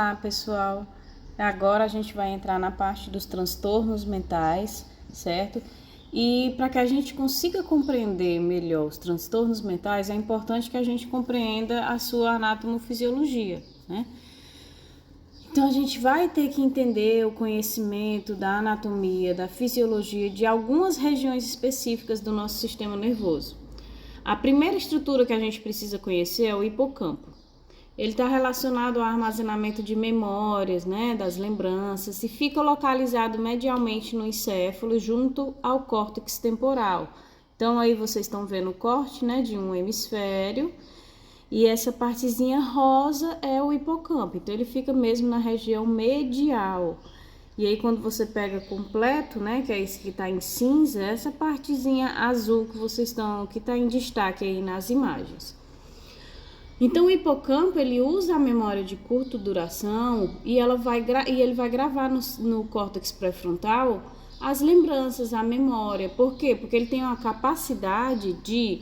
Olá, pessoal. Agora a gente vai entrar na parte dos transtornos mentais, certo? E para que a gente consiga compreender melhor os transtornos mentais, é importante que a gente compreenda a sua anatomofisiologia, né? Então a gente vai ter que entender o conhecimento da anatomia, da fisiologia de algumas regiões específicas do nosso sistema nervoso. A primeira estrutura que a gente precisa conhecer é o hipocampo. Ele está relacionado ao armazenamento de memórias, né, das lembranças, e fica localizado medialmente no encéfalo junto ao córtex temporal. Então aí vocês estão vendo o corte, né, de um hemisfério, e essa partezinha rosa é o hipocampo. Então ele fica mesmo na região medial. E aí quando você pega completo, né, que é esse que está em cinza, essa partezinha azul que está em destaque aí nas imagens. Então o hipocampo ele usa a memória de curta duração e ele vai gravar no córtex pré-frontal as lembranças, a memória. Por quê? Porque ele tem uma capacidade de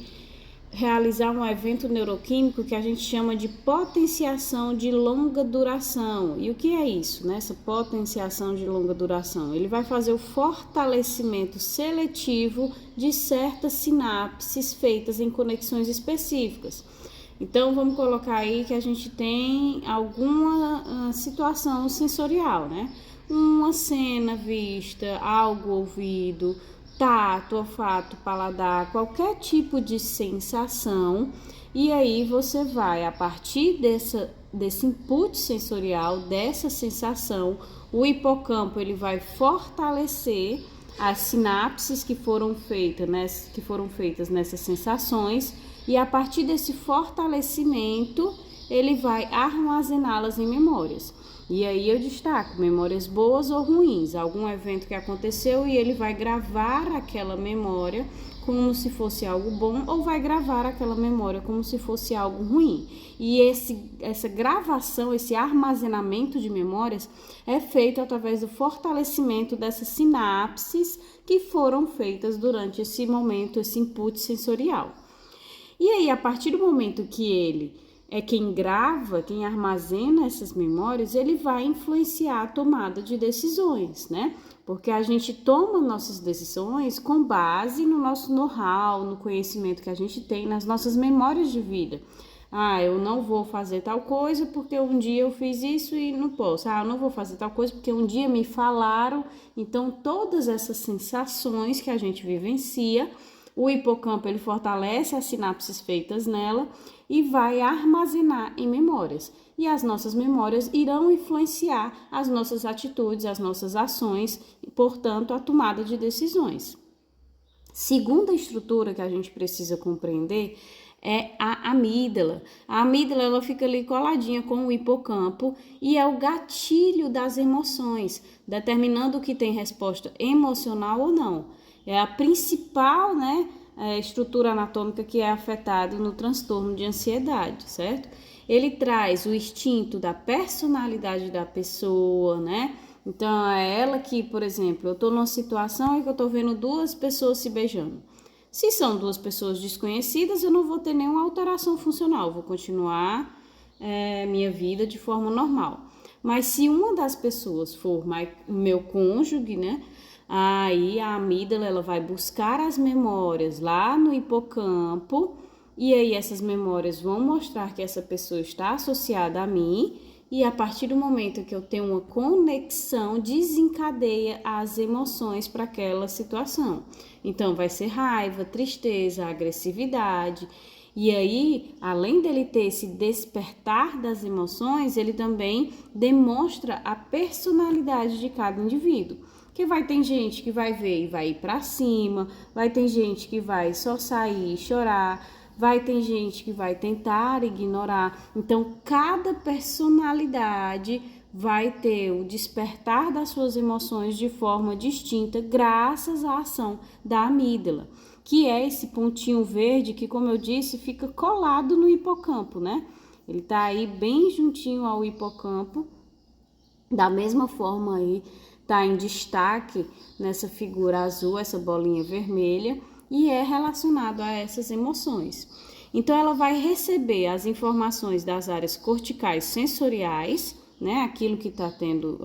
realizar um evento neuroquímico que a gente chama de potenciação de longa duração. E o que é isso, né? Essa potenciação de longa duração? Ele vai fazer o fortalecimento seletivo de certas sinapses feitas em conexões específicas. Então, vamos colocar aí que a gente tem alguma situação sensorial, né? Uma cena vista, algo ouvido, tato, olfato, paladar, qualquer tipo de sensação. E aí você vai, a partir desse input sensorial, dessa sensação, o hipocampo ele vai fortalecer as sinapses que foram feitas nessas sensações. E a partir desse fortalecimento, ele vai armazená-las em memórias. E aí eu destaco memórias boas ou ruins, algum evento que aconteceu e ele vai gravar aquela memória como se fosse algo bom ou vai gravar aquela memória como se fosse algo ruim. E essa gravação, esse armazenamento de memórias é feito através do fortalecimento dessas sinapses que foram feitas durante esse momento, esse input sensorial. E aí, a partir do momento que ele é quem grava, quem armazena essas memórias, ele vai influenciar a tomada de decisões, né? Porque a gente toma nossas decisões com base no nosso know-how, no conhecimento que a gente tem, nas nossas memórias de vida. Ah, eu não vou fazer tal coisa porque um dia eu fiz isso e não posso. Ah, eu não vou fazer tal coisa porque um dia me falaram. Então, todas essas sensações que a gente vivencia, o hipocampo ele fortalece as sinapses feitas nela e vai armazenar em memórias. E as nossas memórias irão influenciar as nossas atitudes, as nossas ações e, portanto, a tomada de decisões. Segunda estrutura que a gente precisa compreender é a amígdala. A amígdala ela fica ali coladinha com o hipocampo e é o gatilho das emoções, determinando o que tem resposta emocional ou não. É a principal, né, estrutura anatômica que é afetada no transtorno de ansiedade, certo? Ele traz o instinto da personalidade da pessoa, né? Então, é ela que, por exemplo, eu tô numa situação em que eu tô vendo duas pessoas se beijando. Se são duas pessoas desconhecidas, eu não vou ter nenhuma alteração funcional, vou continuar minha vida de forma normal. Mas se uma das pessoas for meu cônjuge, né? Aí a amígdala ela vai buscar as memórias lá no hipocampo e aí essas memórias vão mostrar que essa pessoa está associada a mim e a partir do momento que eu tenho uma conexão desencadeia as emoções para aquela situação. Então vai ser raiva, tristeza, agressividade. E aí, além dele ter esse despertar das emoções, ele também demonstra a personalidade de cada indivíduo. Que vai ter gente que vai ver e vai ir para cima, vai ter gente que vai só sair e chorar, vai ter gente que vai tentar ignorar. Então, cada personalidade vai ter o despertar das suas emoções de forma distinta graças à ação da amígdala, que é esse pontinho verde que, como eu disse, fica colado no hipocampo, né? Ele tá aí bem juntinho ao hipocampo, da mesma forma aí, tá em destaque nessa figura azul, essa bolinha vermelha, e é relacionado a essas emoções. Então, ela vai receber as informações das áreas corticais sensoriais, né, aquilo que está tendo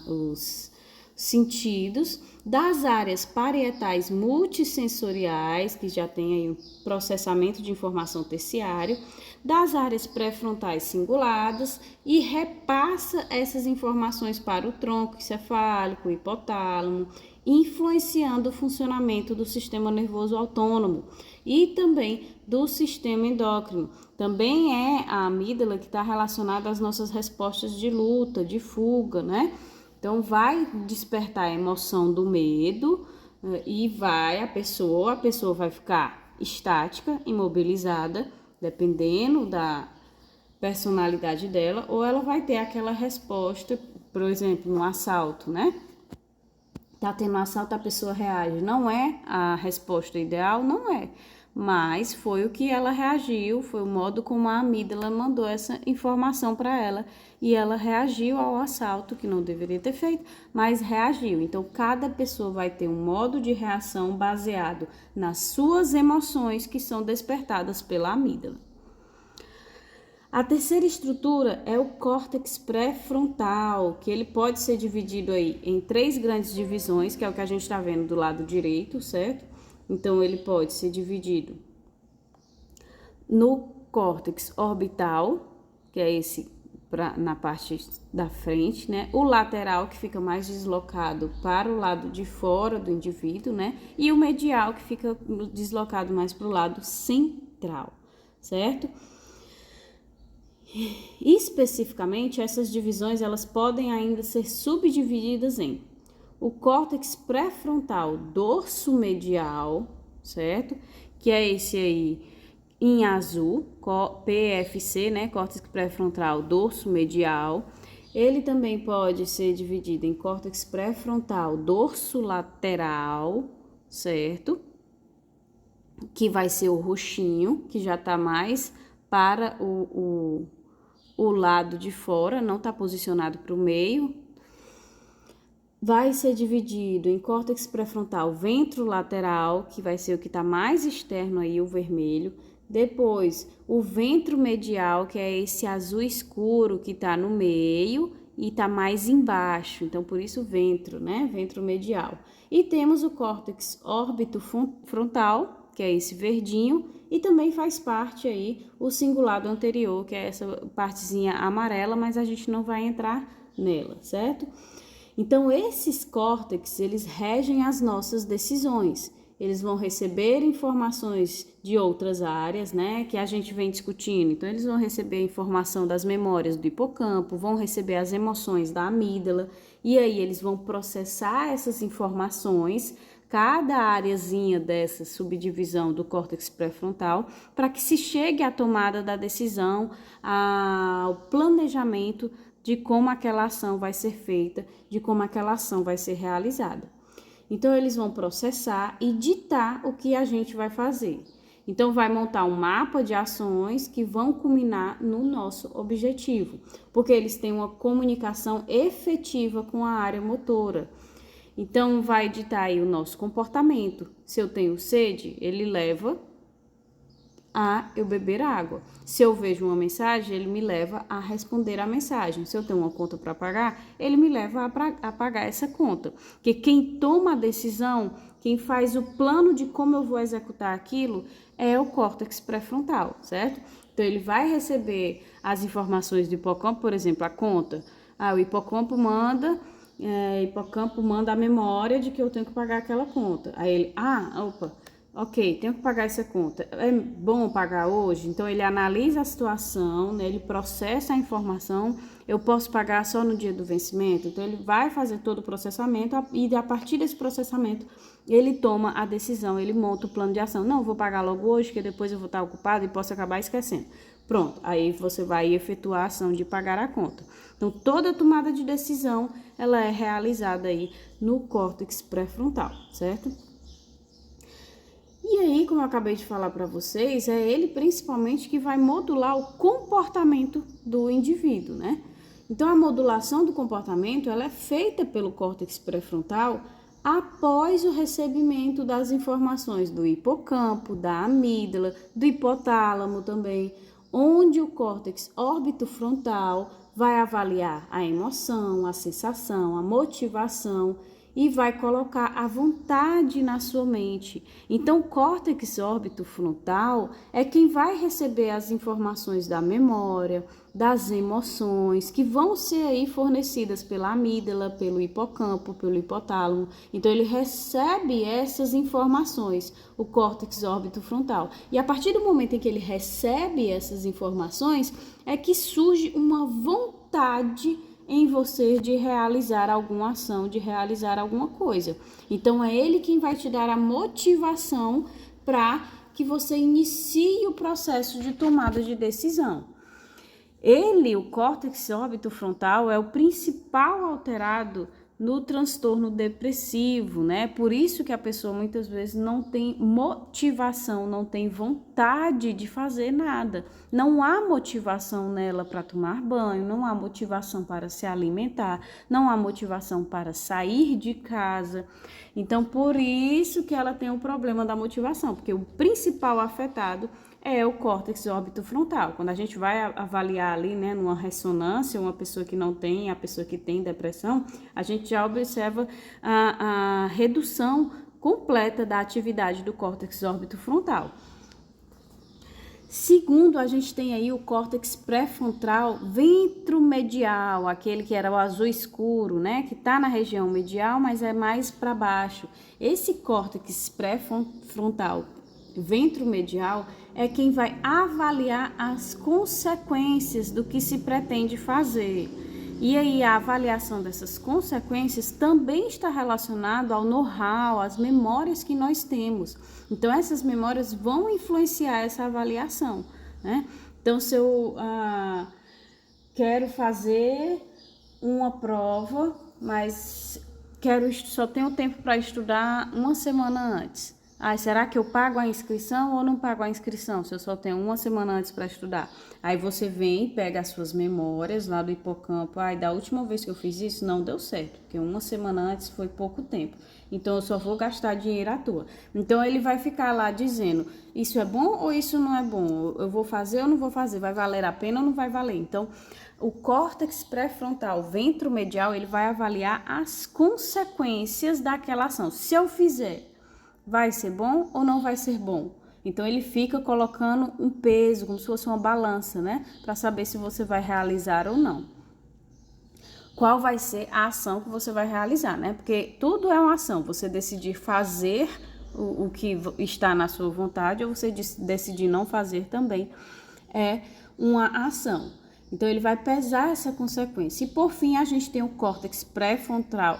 os sentidos, das áreas parietais multissensoriais, que já tem aí o processamento de informação terciário, das áreas pré-frontais cinguladas e repassa essas informações para o tronco encefálico, o hipotálamo, influenciando o funcionamento do sistema nervoso autônomo e também do sistema endócrino. Também é a amígdala que está relacionada às nossas respostas de luta, de fuga, né? Então, vai despertar a emoção do medo e a pessoa vai ficar estática, imobilizada, dependendo da personalidade dela, ou ela vai ter aquela resposta, por exemplo, no assalto, né? Tá tendo um assalto, a pessoa reage. Não é a resposta ideal, não é. Mas foi o que ela reagiu, foi o modo como a amígdala mandou essa informação para ela e ela reagiu ao assalto, que não deveria ter feito, mas reagiu. Então, cada pessoa vai ter um modo de reação baseado nas suas emoções que são despertadas pela amígdala. A terceira estrutura é o córtex pré-frontal, que ele pode ser dividido aí em 3 grandes divisões, que é o que a gente está vendo do lado direito, certo? Então, ele pode ser dividido no córtex orbital, que é esse na parte da frente, né? O lateral, que fica mais deslocado para o lado de fora do indivíduo, né? E o medial, que fica deslocado mais para o lado central, certo? Especificamente, essas divisões elas podem ainda ser subdivididas em o córtex pré-frontal dorso-medial, certo? Que é esse aí em azul, PFC, né? Córtex pré-frontal dorso-medial. Ele também pode ser dividido em córtex pré-frontal dorso-lateral, certo? Que vai ser o roxinho, que já tá mais para o lado de fora, não está posicionado para o meio. Vai ser dividido em córtex pré-frontal ventrolateral, que vai ser o que está mais externo aí, o vermelho. Depois, o ventromedial, que é esse azul escuro que está no meio e está mais embaixo. Então, por isso ventro, né? Ventromedial. E temos o córtex órbito-frontal, que é esse verdinho, e também faz parte aí o cingulado anterior, que é essa partezinha amarela, mas a gente não vai entrar nela, certo? Então, esses córtex, eles regem as nossas decisões. Eles vão receber informações de outras áreas, né, que a gente vem discutindo. Então, eles vão receber informação das memórias do hipocampo, vão receber as emoções da amígdala, e aí eles vão processar essas informações, cada areazinha dessa subdivisão do córtex pré-frontal, para que se chegue à tomada da decisão, ao planejamento de como aquela ação vai ser feita, de como aquela ação vai ser realizada. Então, eles vão processar e ditar o que a gente vai fazer. Então, vai montar um mapa de ações que vão culminar no nosso objetivo, porque eles têm uma comunicação efetiva com a área motora. Então, vai ditar aí o nosso comportamento. Se eu tenho sede, ele leva a eu beber água. Se eu vejo uma mensagem, ele me leva a responder a mensagem. Se eu tenho uma conta para pagar, ele me leva a pagar essa conta. Porque quem toma a decisão, quem faz o plano de como eu vou executar aquilo, é o córtex pré-frontal, certo? Então, ele vai receber as informações do hipocampo, por exemplo, a conta. O hipocampo manda a memória de que eu tenho que pagar aquela conta. Aí ele, ok, tenho que pagar essa conta. É bom pagar hoje? Então, ele analisa a situação, né? Ele processa a informação. Eu posso pagar só no dia do vencimento? Então, ele vai fazer todo o processamento e, a partir desse processamento, ele toma a decisão, ele monta o plano de ação. Não, vou pagar logo hoje, porque depois eu vou estar ocupado e posso acabar esquecendo. Pronto, aí você vai efetuar a ação de pagar a conta. Então, toda tomada de decisão, ela é realizada aí no córtex pré-frontal, certo? E aí, como eu acabei de falar para vocês, é ele principalmente que vai modular o comportamento do indivíduo, né? Então, a modulação do comportamento, ela é feita pelo córtex pré-frontal após o recebimento das informações do hipocampo, da amígdala, do hipotálamo também, onde o córtex órbito-frontal vai avaliar a emoção, a sensação, a motivação e vai colocar a vontade na sua mente. Então, o córtex órbito-frontal é quem vai receber as informações da memória, das emoções, que vão ser aí fornecidas pela amígdala, pelo hipocampo, pelo hipotálamo. Então, ele recebe essas informações, o córtex órbito-frontal. E a partir do momento em que ele recebe essas informações, é que surge uma vontade em você de realizar alguma ação, de realizar alguma coisa. Então, é ele quem vai te dar a motivação para que você inicie o processo de tomada de decisão. Ele, o córtex órbito-frontal, é o principal alterado no transtorno depressivo, né? Por isso que a pessoa muitas vezes não tem motivação, não tem vontade de fazer nada. Não há motivação nela para tomar banho, não há motivação para se alimentar, não há motivação para sair de casa. Então, por isso que ela tem o problema da motivação, porque o principal afetado é o córtex órbito-frontal. Quando a gente vai avaliar ali, né, numa ressonância, uma pessoa que não tem, a pessoa que tem depressão, a gente já observa a redução completa da atividade do córtex órbito-frontal. Segundo, a gente tem aí o córtex pré-frontal ventromedial, aquele que era o azul escuro, né, que está na região medial, mas é mais para baixo. Esse córtex pré-frontal ventromedial é quem vai avaliar as consequências do que se pretende fazer. E aí a avaliação dessas consequências também está relacionado ao know-how, às memórias que nós temos. Então essas memórias vão influenciar essa avaliação, né? Então se eu quero fazer uma prova, mas só tenho tempo para estudar uma semana antes. Será que eu pago a inscrição ou não pago a inscrição, se eu só tenho uma semana antes para estudar? Aí você vem e pega as suas memórias lá do hipocampo. Da última vez que eu fiz isso, não deu certo, porque uma semana antes foi pouco tempo. Então, eu só vou gastar dinheiro à toa. Então, ele vai ficar lá dizendo, isso é bom ou isso não é bom? Eu vou fazer ou não vou fazer? Vai valer a pena ou não vai valer? Então, o córtex pré-frontal ventromedial, ele vai avaliar as consequências daquela ação. Se eu fizer, vai ser bom ou não vai ser bom? Então, ele fica colocando um peso, como se fosse uma balança, né? Para saber se você vai realizar ou não. Qual vai ser a ação que você vai realizar, né? Porque tudo é uma ação. Você decidir fazer o que está na sua vontade ou você decidir não fazer também é uma ação. Então, ele vai pesar essa consequência. E, por fim, a gente tem o córtex pré-frontal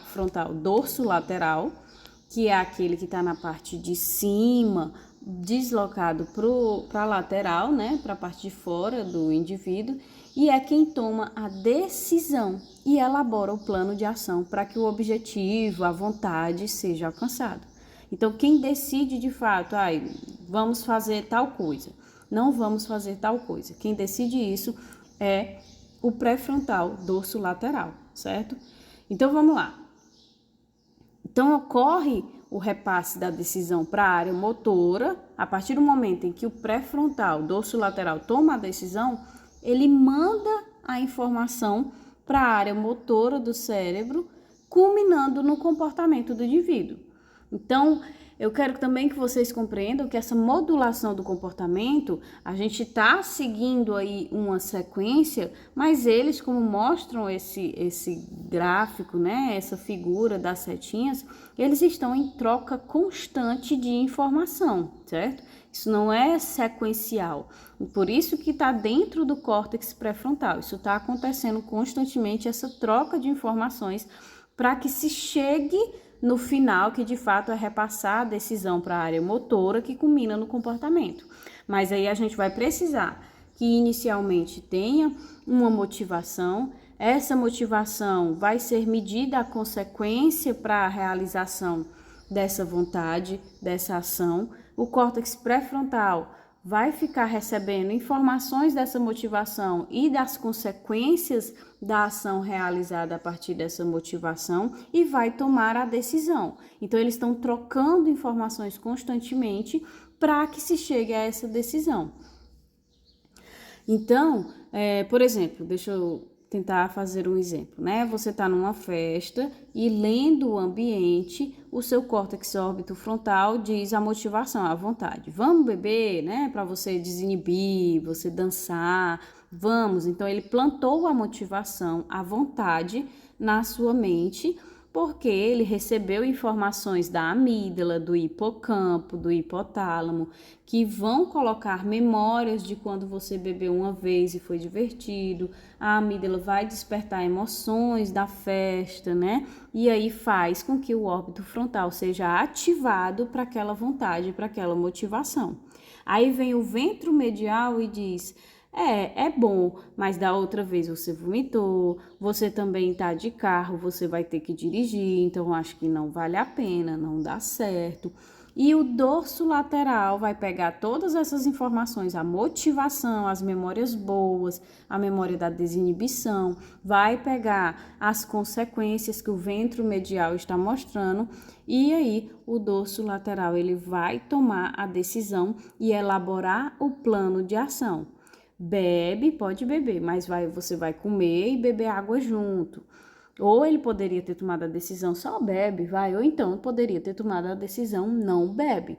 dorsolateral, que é aquele que está na parte de cima, deslocado para a lateral, né, para a parte de fora do indivíduo, e é quem toma a decisão e elabora o plano de ação para que o objetivo, a vontade seja alcançado. Então, quem decide de fato, vamos fazer tal coisa, não vamos fazer tal coisa, quem decide isso é o pré-frontal dorsolateral, certo? Então, vamos lá. Então, ocorre o repasse da decisão para a área motora. A partir do momento em que o pré-frontal dorsolateral toma a decisão, ele manda a informação para a área motora do cérebro, culminando no comportamento do indivíduo. Então, eu quero também que vocês compreendam que essa modulação do comportamento, a gente está seguindo aí uma sequência, mas eles, como mostram esse gráfico, né, essa figura das setinhas, eles estão em troca constante de informação, certo? Isso não é sequencial. Por isso que está dentro do córtex pré-frontal. Isso está acontecendo constantemente, essa troca de informações, para que se chegue no final, que de fato é repassar a decisão para a área motora, que culmina no comportamento. Mas aí a gente vai precisar que inicialmente tenha uma motivação. Essa motivação vai ser medida a consequência para a realização dessa vontade, dessa ação. O córtex pré-frontal vai ficar recebendo informações dessa motivação e das consequências da ação realizada a partir dessa motivação e vai tomar a decisão. Então, eles estão trocando informações constantemente para que se chegue a essa decisão. Então, por exemplo, deixa eu tentar fazer um exemplo, né? Você está numa festa e lendo o ambiente, o seu córtex órbito-frontal diz a motivação, a vontade. Vamos beber, né? Para você desinibir, você dançar, vamos. Então, ele plantou a motivação, a vontade na sua mente, porque ele recebeu informações da amígdala, do hipocampo, do hipotálamo, que vão colocar memórias de quando você bebeu uma vez e foi divertido. A amígdala vai despertar emoções da festa, né? E aí faz com que o órbito frontal seja ativado para aquela vontade, para aquela motivação. Aí vem o ventro medial e diz: é bom, mas da outra vez você vomitou, você também tá de carro, você vai ter que dirigir, então acho que não vale a pena, não dá certo. E o dorso lateral vai pegar todas essas informações, a motivação, as memórias boas, a memória da desinibição, vai pegar as consequências que o ventro medial está mostrando, e aí o dorso lateral ele vai tomar a decisão e elaborar o plano de ação. Bebe, pode beber, mas você vai comer e beber água junto. Ou ele poderia ter tomado a decisão só bebe, ou então poderia ter tomado a decisão não bebe.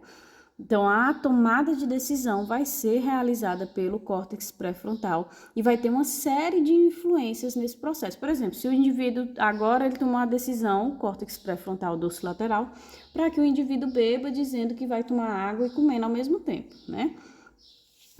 Então, a tomada de decisão vai ser realizada pelo córtex pré-frontal e vai ter uma série de influências nesse processo. Por exemplo, se o indivíduo agora ele tomou a decisão, córtex pré-frontal dorso lateral, para que o indivíduo beba dizendo que vai tomar água e comendo ao mesmo tempo, né?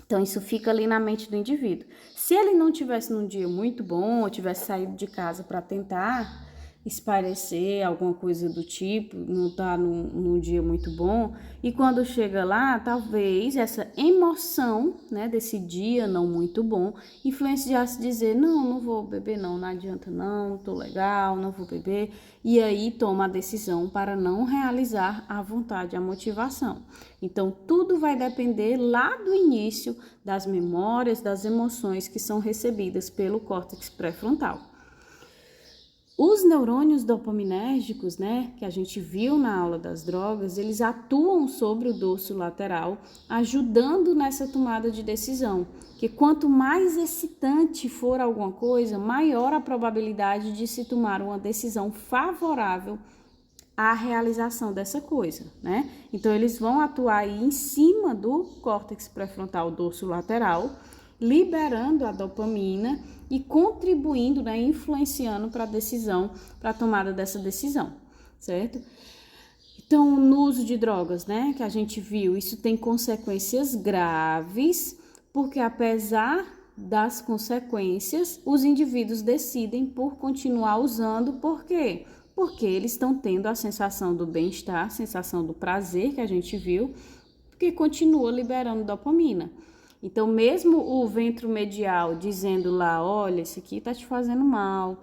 Então, isso fica ali na mente do indivíduo. Se ele não tivesse num dia muito bom, ou tivesse saído de casa para tentar espairecer alguma coisa do tipo, não tá num dia muito bom, e quando chega lá, talvez essa emoção, né, desse dia não muito bom, influenciasse dizer, não vou beber não adianta não, tô legal, não vou beber, e aí toma a decisão para não realizar a vontade, a motivação. Então, tudo vai depender lá do início das memórias, das emoções que são recebidas pelo córtex pré-frontal. Os neurônios dopaminérgicos, né, que a gente viu na aula das drogas, eles atuam sobre o dorso lateral, ajudando nessa tomada de decisão. Que quanto mais excitante for alguma coisa, maior a probabilidade de se tomar uma decisão favorável à realização dessa coisa, né? Então, eles vão atuar aí em cima do córtex pré-frontal dorso lateral, liberando a dopamina e contribuindo, né, influenciando para a decisão, para a tomada dessa decisão, certo? Então, no uso de drogas, né, que a gente viu, isso tem consequências graves, porque apesar das consequências, os indivíduos decidem por continuar usando, por quê? Porque eles estão tendo a sensação do bem-estar, a sensação do prazer que a gente viu, porque continua liberando dopamina. Então, mesmo o ventro medial dizendo lá, olha, esse aqui tá te fazendo mal,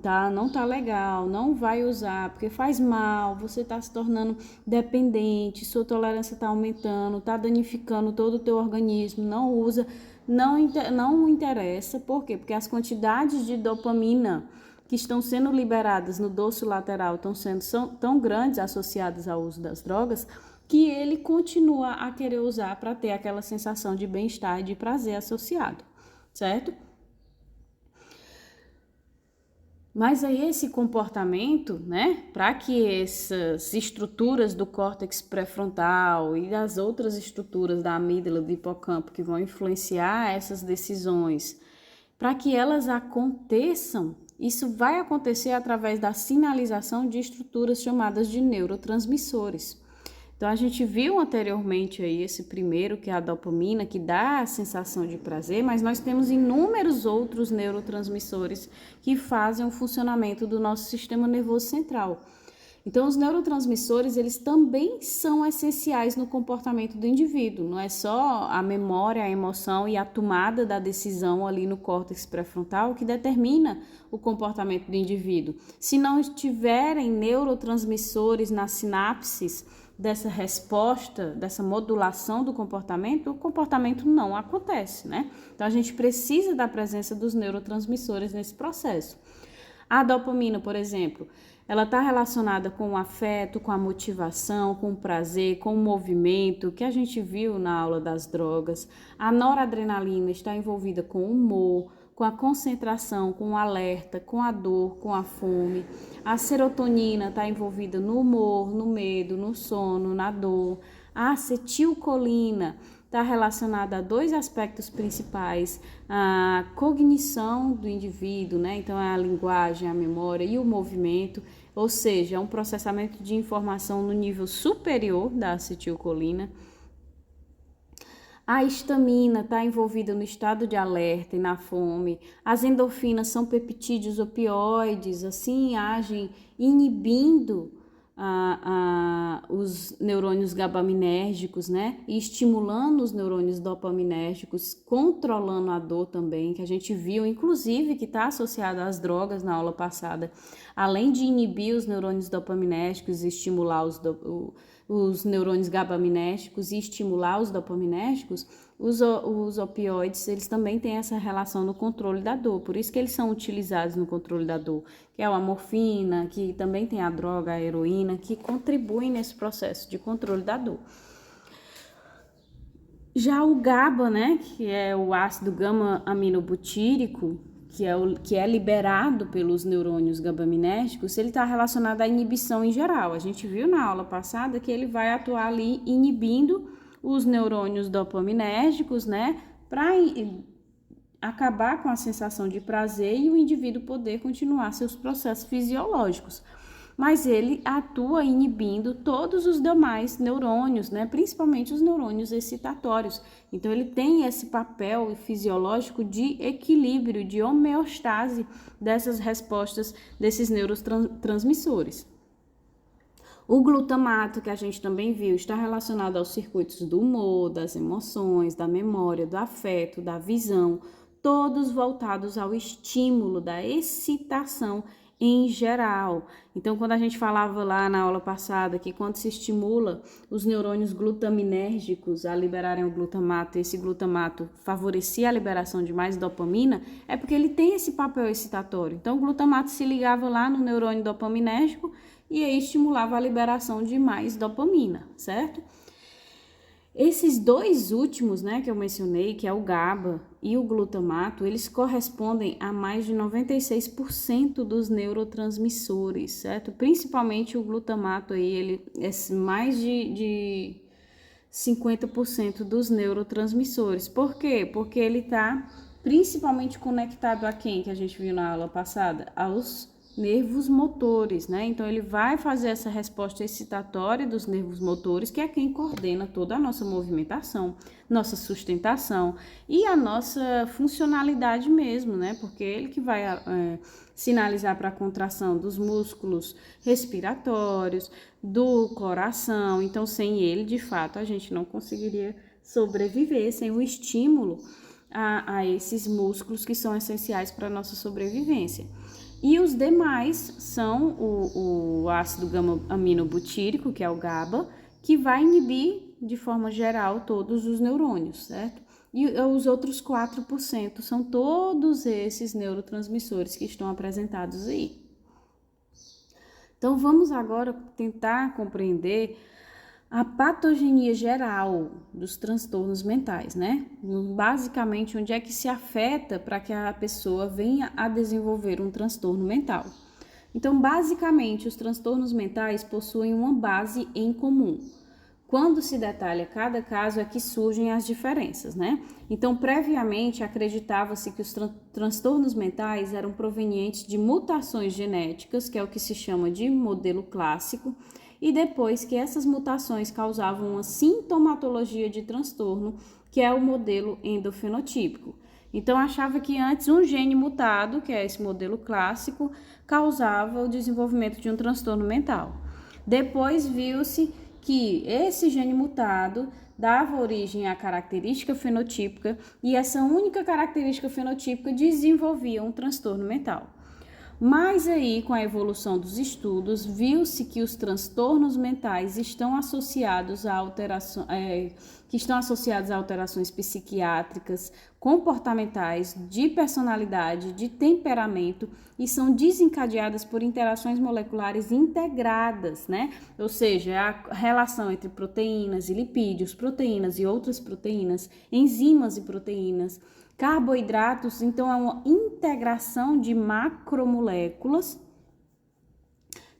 tá? Não tá legal, não vai usar, porque faz mal, você tá se tornando dependente, sua tolerância tá aumentando, tá danificando todo o teu organismo, não usa, não interessa. Por quê? Porque as quantidades de dopamina que estão sendo liberadas no dorso lateral são tão grandes associadas ao uso das drogas, que ele continua a querer usar para ter aquela sensação de bem-estar e de prazer associado, certo? Mas aí esse comportamento, né, para que essas estruturas do córtex pré-frontal e das outras estruturas da amígdala, do hipocampo, que vão influenciar essas decisões, para que elas aconteçam, isso vai acontecer através da sinalização de estruturas chamadas de neurotransmissores. Então, a gente viu anteriormente aí esse primeiro, que é a dopamina, que dá a sensação de prazer, mas nós temos inúmeros outros neurotransmissores que fazem o funcionamento do nosso sistema nervoso central. Então, os neurotransmissores, eles também são essenciais no comportamento do indivíduo. Não é só a memória, a emoção e a tomada da decisão ali no córtex pré-frontal que determina o comportamento do indivíduo. Se não estiverem neurotransmissores nas sinapses dessa resposta, dessa modulação do comportamento, o comportamento não acontece, né? Então, a gente precisa da presença dos neurotransmissores nesse processo. A dopamina, por exemplo, ela está relacionada com o afeto, com a motivação, com o prazer, com o movimento, que a gente viu na aula das drogas. A noradrenalina está envolvida com o humor, com a concentração, com o alerta, com a dor, com a fome. A serotonina está envolvida no humor, no medo, no sono, na dor. A acetilcolina está relacionada a dois aspectos principais: a cognição do indivíduo, né? Então é a linguagem, a memória e o movimento, ou seja, é um processamento de informação no nível superior da acetilcolina. A histamina está envolvida no estado de alerta e na fome. As endorfinas são peptídeos opioides, assim agem inibindo os neurônios gabaminérgicos, né? E estimulando os neurônios dopaminérgicos, controlando a dor também, que a gente viu, inclusive, que está associada às drogas na aula passada. Além de inibir os neurônios dopaminérgicos e estimular os neurônios gabaminérgicos e estimular os dopaminérgicos, os opioides, eles também têm essa relação no controle da dor, por isso que eles são utilizados no controle da dor, que é a morfina, que também tem a droga, a heroína, que contribuem nesse processo de controle da dor. Já o GABA, né, que é o ácido gama-aminobutírico, que é liberado pelos neurônios gabaminérgicos, ele está relacionado à inibição em geral. A gente viu na aula passada que ele vai atuar ali inibindo os neurônios dopaminérgicos, né, para acabar com a sensação de prazer e o indivíduo poder continuar seus processos fisiológicos. Mas ele atua inibindo todos os demais neurônios, né? Principalmente os neurônios excitatórios. Então, ele tem esse papel fisiológico de equilíbrio, de homeostase dessas respostas desses neurotransmissores. O glutamato, que a gente também viu, está relacionado aos circuitos do humor, das emoções, da memória, do afeto, da visão, todos voltados ao estímulo da excitação em geral. Então, quando a gente falava lá na aula passada que quando se estimula os neurônios glutaminérgicos a liberarem o glutamato, esse glutamato favorecia a liberação de mais dopamina, é porque ele tem esse papel excitatório. Então, o glutamato se ligava lá no neurônio dopaminérgico e aí estimulava a liberação de mais dopamina, certo? Esses dois últimos, né, que eu mencionei, que é o GABA e o glutamato, eles correspondem a mais de 96% dos neurotransmissores, certo? Principalmente o glutamato aí, ele é mais de 50% dos neurotransmissores. Por quê? Porque ele está principalmente conectado a quem, que a gente viu na aula passada? Aos nervos motores, né? Então, ele vai fazer essa resposta excitatória dos nervos motores, que é quem coordena toda a nossa movimentação, nossa sustentação e a nossa funcionalidade mesmo, né? Porque ele que vai sinalizar para a contração dos músculos respiratórios, do coração. Então, sem ele, de fato, a gente não conseguiria sobreviver, sem o estímulo a esses músculos que são essenciais para a nossa sobrevivência. E os demais são o ácido gama-aminobutírico, que é o GABA, que vai inibir, de forma geral, todos os neurônios, certo? E os outros 4% são todos esses neurotransmissores que estão apresentados aí. Então, vamos agora tentar compreender a patogenia geral dos transtornos mentais, né? Basicamente, onde é que se afeta para que a pessoa venha a desenvolver um transtorno mental. Então, basicamente, os transtornos mentais possuem uma base em comum. Quando se detalha cada caso é que surgem as diferenças, né? Então, previamente, acreditava-se que os transtornos mentais eram provenientes de mutações genéticas, que é o que se chama de modelo clássico, e depois que essas mutações causavam uma sintomatologia de transtorno, que é o modelo endofenotípico. Então, achava que antes um gene mutado, que é esse modelo clássico, causava o desenvolvimento de um transtorno mental. Depois viu-se que esse gene mutado dava origem à característica fenotípica e essa única característica fenotípica desenvolvia um transtorno mental. Mas aí, com a evolução dos estudos, viu-se que os transtornos mentais estão associados a alterações psiquiátricas, comportamentais, de personalidade, de temperamento e são desencadeadas por interações moleculares integradas, né? Ou seja, a relação entre proteínas e lipídios, proteínas e outras proteínas, enzimas e proteínas, Carboidratos, então, é uma integração de macromoléculas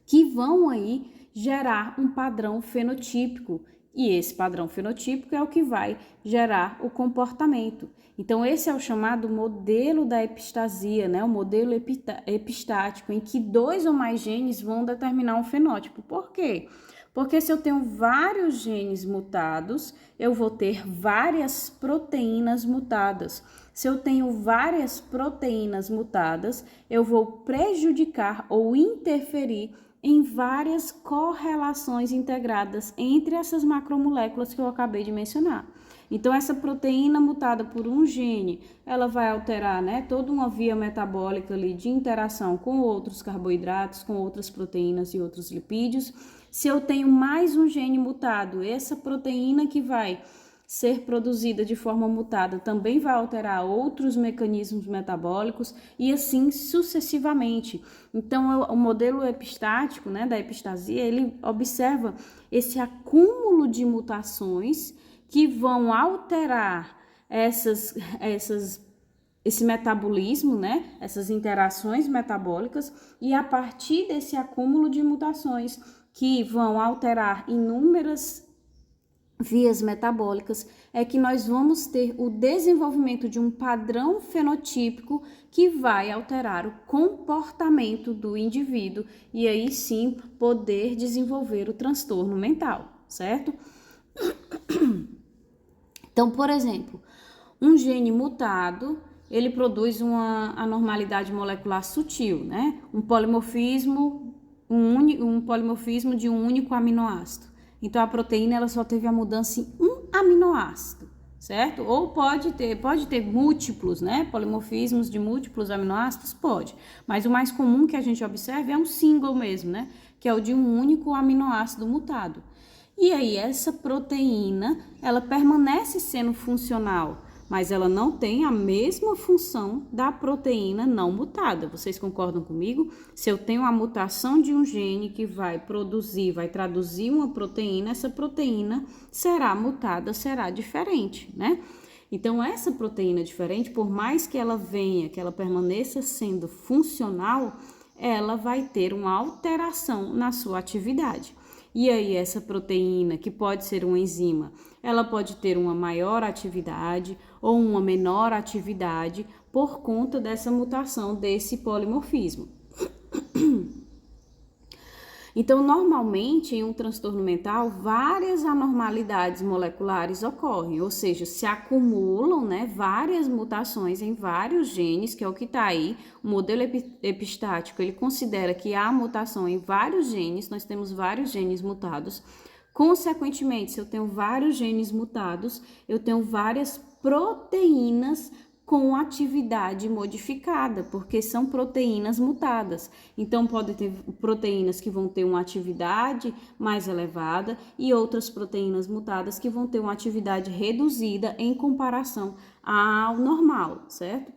que vão aí gerar um padrão fenotípico. E esse padrão fenotípico é o que vai gerar o comportamento. Então, esse é o chamado modelo da epistasia, né? O modelo epistático, em que 2 ou mais genes vão determinar um fenótipo. Por quê? Porque se eu tenho vários genes mutados, eu vou ter várias proteínas mutadas. Se eu tenho várias proteínas mutadas, eu vou prejudicar ou interferir em várias correlações integradas entre essas macromoléculas que eu acabei de mencionar. Então, essa proteína mutada por um gene, ela vai alterar, né, toda uma via metabólica ali de interação com outros carboidratos, com outras proteínas e outros lipídios. Se eu tenho mais um gene mutado, essa proteína que vai ser produzida de forma mutada também vai alterar outros mecanismos metabólicos e assim sucessivamente. Então, o modelo epistático, né, da epistasia, ele observa esse acúmulo de mutações que vão alterar esse metabolismo, né, essas interações metabólicas, e a partir desse acúmulo de mutações que vão alterar inúmeras vias metabólicas, é que nós vamos ter o desenvolvimento de um padrão fenotípico que vai alterar o comportamento do indivíduo e aí sim poder desenvolver o transtorno mental, certo? Então, por exemplo, um gene mutado, ele produz uma anormalidade molecular sutil, né? Um polimorfismo de um único aminoácido. Então, a proteína ela só teve a mudança em um aminoácido, certo? Ou pode ter múltiplos, né? Polimorfismos de múltiplos aminoácidos, pode. Mas o mais comum que a gente observa é um single mesmo, né? Que é o de um único aminoácido mutado. E aí, essa proteína, ela permanece sendo funcional, mas ela não tem a mesma função da proteína não mutada. Vocês concordam comigo? Se eu tenho a mutação de um gene que vai traduzir uma proteína, essa proteína será mutada, será diferente, né? Então, essa proteína diferente, por mais que ela permaneça sendo funcional, ela vai ter uma alteração na sua atividade. E aí, essa proteína, que pode ser uma enzima, ela pode ter uma maior atividade ou uma menor atividade por conta dessa mutação desse polimorfismo. Então, normalmente, em um transtorno mental, várias anormalidades moleculares ocorrem, ou seja, se acumulam, né, várias mutações em vários genes, que é o que está aí. O modelo epistático, ele considera que há mutação em vários genes, nós temos vários genes mutados. Consequentemente, se eu tenho vários genes mutados, eu tenho várias proteínas com atividade modificada, porque são proteínas mutadas. Então, pode ter proteínas que vão ter uma atividade mais elevada e outras proteínas mutadas que vão ter uma atividade reduzida em comparação ao normal, certo?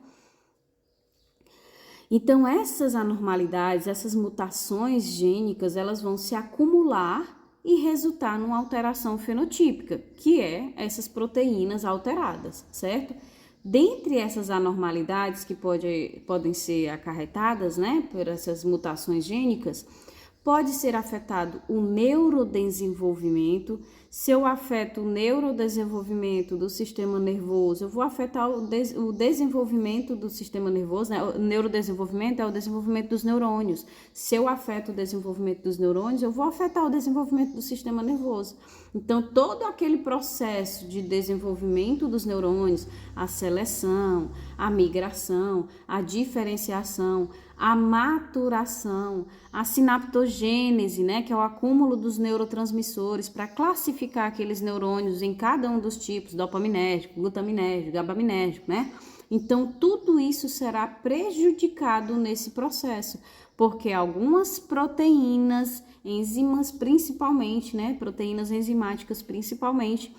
Então, essas anormalidades, essas mutações gênicas, elas vão se acumular e resultar numa alteração fenotípica, que é essas proteínas alteradas, certo? Dentre essas anormalidades que podem ser acarretadas, né, por essas mutações gênicas, pode ser afetado o neurodesenvolvimento. Se eu afeto o neurodesenvolvimento do sistema nervoso, eu vou afetar o desenvolvimento do sistema nervoso, né? O neurodesenvolvimento é o desenvolvimento dos neurônios. Se eu afeto o desenvolvimento dos neurônios, eu vou afetar o desenvolvimento do sistema nervoso. Então, todo aquele processo de desenvolvimento dos neurônios, a seleção, a migração, a diferenciação, a maturação, a sinaptogênese, né, que é o acúmulo dos neurotransmissores para classificar aqueles neurônios em cada um dos tipos, dopaminérgico, glutaminérgico, gabaminérgico, né? Então, tudo isso será prejudicado nesse processo, porque algumas proteínas, enzimas principalmente, né, proteínas enzimáticas principalmente,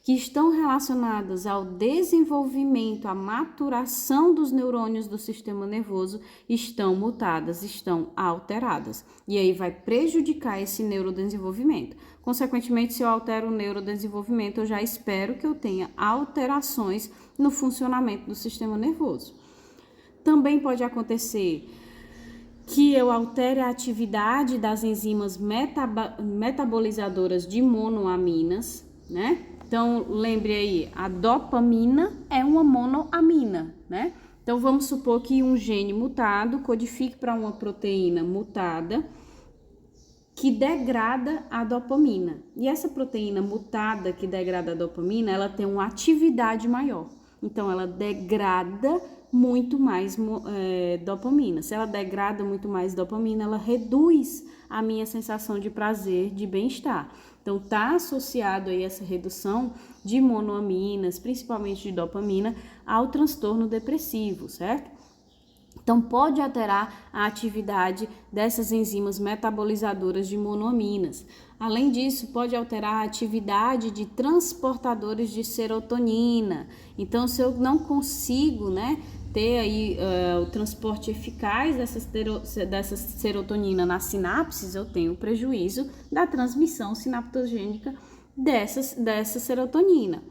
que estão relacionadas ao desenvolvimento, à maturação dos neurônios do sistema nervoso estão mutadas, estão alteradas. E aí vai prejudicar esse neurodesenvolvimento. Consequentemente, se eu altero o neurodesenvolvimento, eu já espero que eu tenha alterações no funcionamento do sistema nervoso. Também pode acontecer que eu altere a atividade das enzimas metabolizadoras de monoaminas, né? Então, lembre aí, a dopamina é uma monoamina, né? Então, vamos supor que um gene mutado codifique para uma proteína mutada que degrada a dopamina. E essa proteína mutada que degrada a dopamina, ela tem uma atividade maior. Então, ela degrada muito mais dopamina. Se ela degrada muito mais dopamina, ela reduz a minha sensação de prazer, de bem-estar. Então, está associado aí essa redução de monoaminas, principalmente de dopamina, ao transtorno depressivo, certo? Então, pode alterar a atividade dessas enzimas metabolizadoras de monoaminas. Além disso, pode alterar a atividade de transportadores de serotonina. Então, se eu não consigo, ter aí o transporte eficaz dessa serotonina nas sinapses, eu tenho prejuízo da transmissão sinaptogênica dessa serotonina.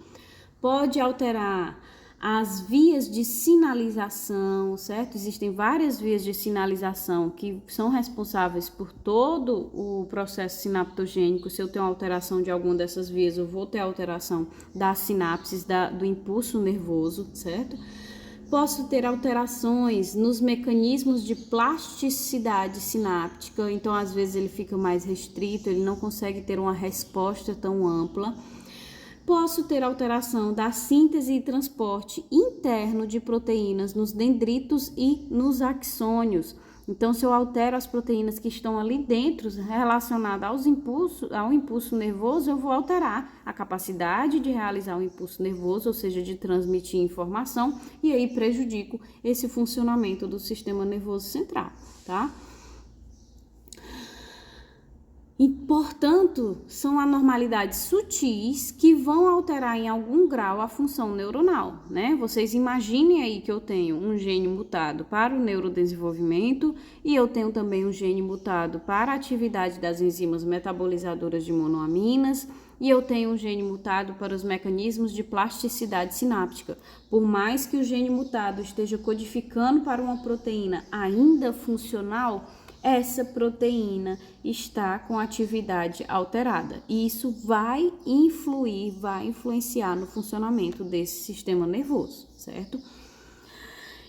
Pode alterar as vias de sinalização, certo? Existem várias vias de sinalização que são responsáveis por todo o processo sinaptogênico. Se eu tenho alteração de alguma dessas vias, eu vou ter alteração das sinapses, do impulso nervoso, certo? Posso ter alterações nos mecanismos de plasticidade sináptica, então às vezes ele fica mais restrito, ele não consegue ter uma resposta tão ampla. Posso ter alteração da síntese e transporte interno de proteínas nos dendritos e nos axônios. Então, se eu altero as proteínas que estão ali dentro, relacionadas ao impulso nervoso, eu vou alterar a capacidade de realizar o impulso nervoso, ou seja, de transmitir informação, e aí prejudico esse funcionamento do sistema nervoso central, tá? E, portanto, são anormalidades sutis que vão alterar em algum grau a função neuronal, né? Vocês imaginem aí que eu tenho um gene mutado para o neurodesenvolvimento e eu tenho também um gene mutado para a atividade das enzimas metabolizadoras de monoaminas e eu tenho um gene mutado para os mecanismos de plasticidade sináptica. Por mais que o gene mutado esteja codificando para uma proteína ainda funcional, essa proteína está com atividade alterada e isso vai influenciar no funcionamento desse sistema nervoso, certo?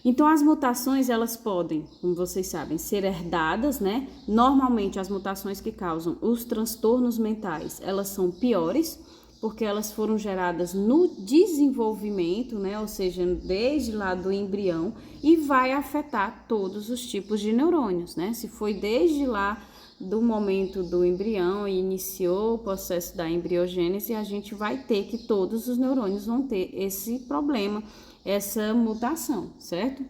Então, as mutações, elas podem, como vocês sabem, ser herdadas, né? Normalmente, as mutações que causam os transtornos mentais, elas são piores, porque elas foram geradas no desenvolvimento, né? Ou seja, desde lá do embrião, e vai afetar todos os tipos de neurônios, né? Se foi desde lá do momento do embrião e iniciou o processo da embriogênese, a gente vai ter que todos os neurônios vão ter esse problema, essa mutação, certo?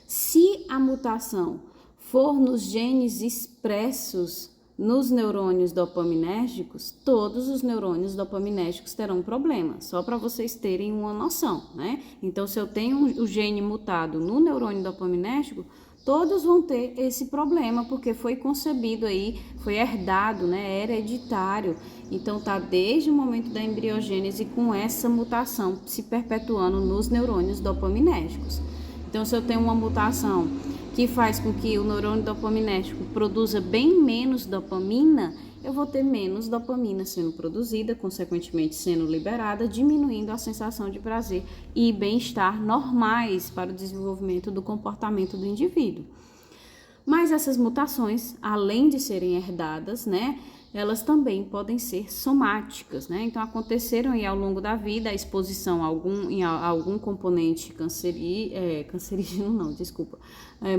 Se a mutação for nos genes expressos nos neurônios dopaminérgicos, todos os neurônios dopaminérgicos terão problema, só para vocês terem uma noção, né? Então, se eu tenho o gene mutado no neurônio dopaminérgico, todos vão ter esse problema, porque foi concebido aí, foi herdado, né? É hereditário. Então, tá desde o momento da embriogênese com essa mutação se perpetuando nos neurônios dopaminérgicos. Então, se eu tenho uma mutação que faz com que o neurônio dopaminérgico produza bem menos dopamina, eu vou ter menos dopamina sendo produzida, consequentemente sendo liberada, diminuindo a sensação de prazer e bem-estar normais para o desenvolvimento do comportamento do indivíduo. Mas essas mutações, além de serem herdadas, né, elas também podem ser somáticas, né? Então, aconteceram aí ao longo da vida a exposição a algum componente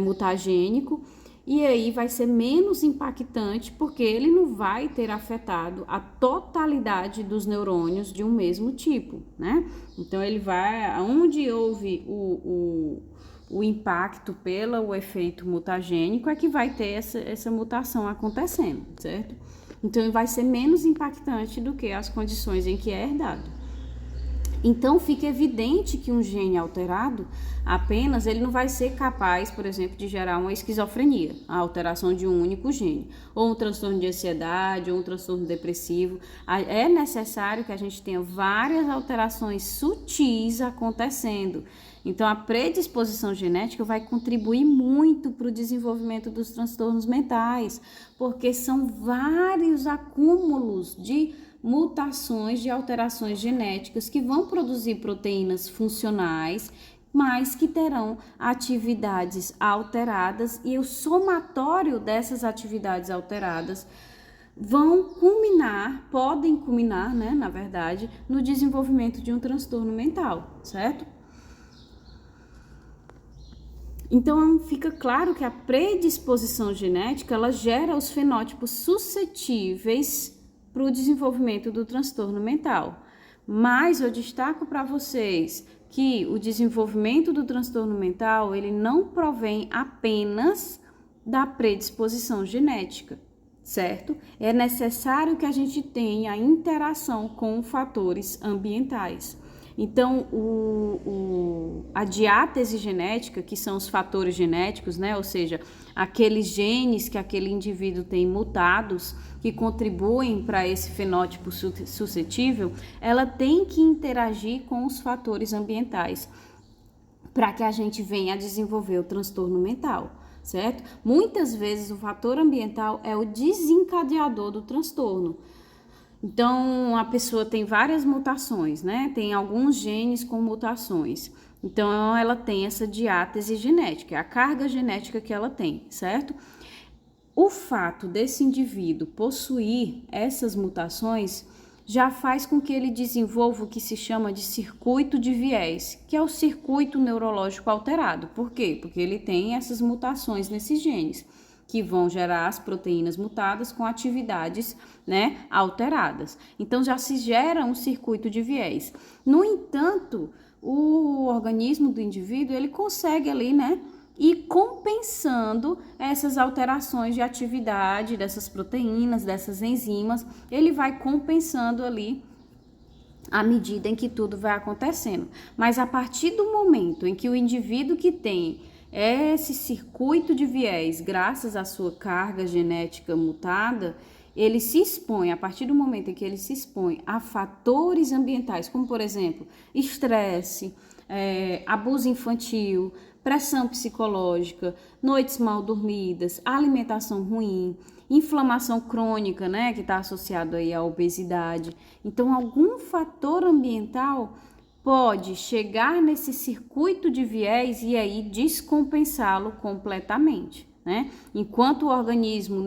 mutagênico, e aí vai ser menos impactante porque ele não vai ter afetado a totalidade dos neurônios de um mesmo tipo, né? Então, ele vai, onde houve o impacto pelo efeito mutagênico é que vai ter essa mutação acontecendo, certo? Então, vai ser menos impactante do que as condições em que é herdado. Então, fica evidente que um gene alterado apenas, ele não vai ser capaz, por exemplo, de gerar uma esquizofrenia, a alteração de um único gene, ou um transtorno de ansiedade, ou um transtorno depressivo. É necessário que a gente tenha várias alterações sutis acontecendo. Então, a predisposição genética vai contribuir muito para o desenvolvimento dos transtornos mentais, porque são vários acúmulos de mutações, de alterações genéticas que vão produzir proteínas funcionais, mas que terão atividades alteradas, e o somatório dessas atividades alteradas podem culminar, né, na verdade, no desenvolvimento de um transtorno mental, certo? Então, fica claro que a predisposição genética, ela gera os fenótipos suscetíveis para o desenvolvimento do transtorno mental. Mas eu destaco para vocês que o desenvolvimento do transtorno mental, ele não provém apenas da predisposição genética, certo? É necessário que a gente tenha interação com fatores ambientais. Então, a diátese genética, que são os fatores genéticos, né? Ou seja, aqueles genes que aquele indivíduo tem mutados, que contribuem para esse fenótipo suscetível, ela tem que interagir com os fatores ambientais para que a gente venha a desenvolver o transtorno mental, certo? Muitas vezes o fator ambiental é o desencadeador do transtorno. Então, a pessoa tem várias mutações, né? Tem alguns genes com mutações. Então, ela tem essa diátese genética, é a carga genética que ela tem, certo? O fato desse indivíduo possuir essas mutações já faz com que ele desenvolva o que se chama de circuito de viés, que é o circuito neurológico alterado. Por quê? Porque ele tem essas mutações nesses genes, que vão gerar as proteínas mutadas com atividades, né, alteradas. Então, já se gera um circuito de viés. No entanto, o organismo do indivíduo, ele consegue ali, né, ir compensando essas alterações de atividade dessas proteínas, dessas enzimas, ele vai compensando ali à medida em que tudo vai acontecendo. Mas a partir do momento em que o indivíduo que tem esse circuito de viés, graças à sua carga genética mutada, ele se expõe, a partir do momento em que ele se expõe a fatores ambientais, como por exemplo, estresse, abuso infantil, pressão psicológica, noites mal dormidas, alimentação ruim, inflamação crônica, né, que está associado aí à obesidade. Então, algum fator ambiental pode chegar nesse circuito de viés e aí descompensá-lo completamente, né? Enquanto o organismo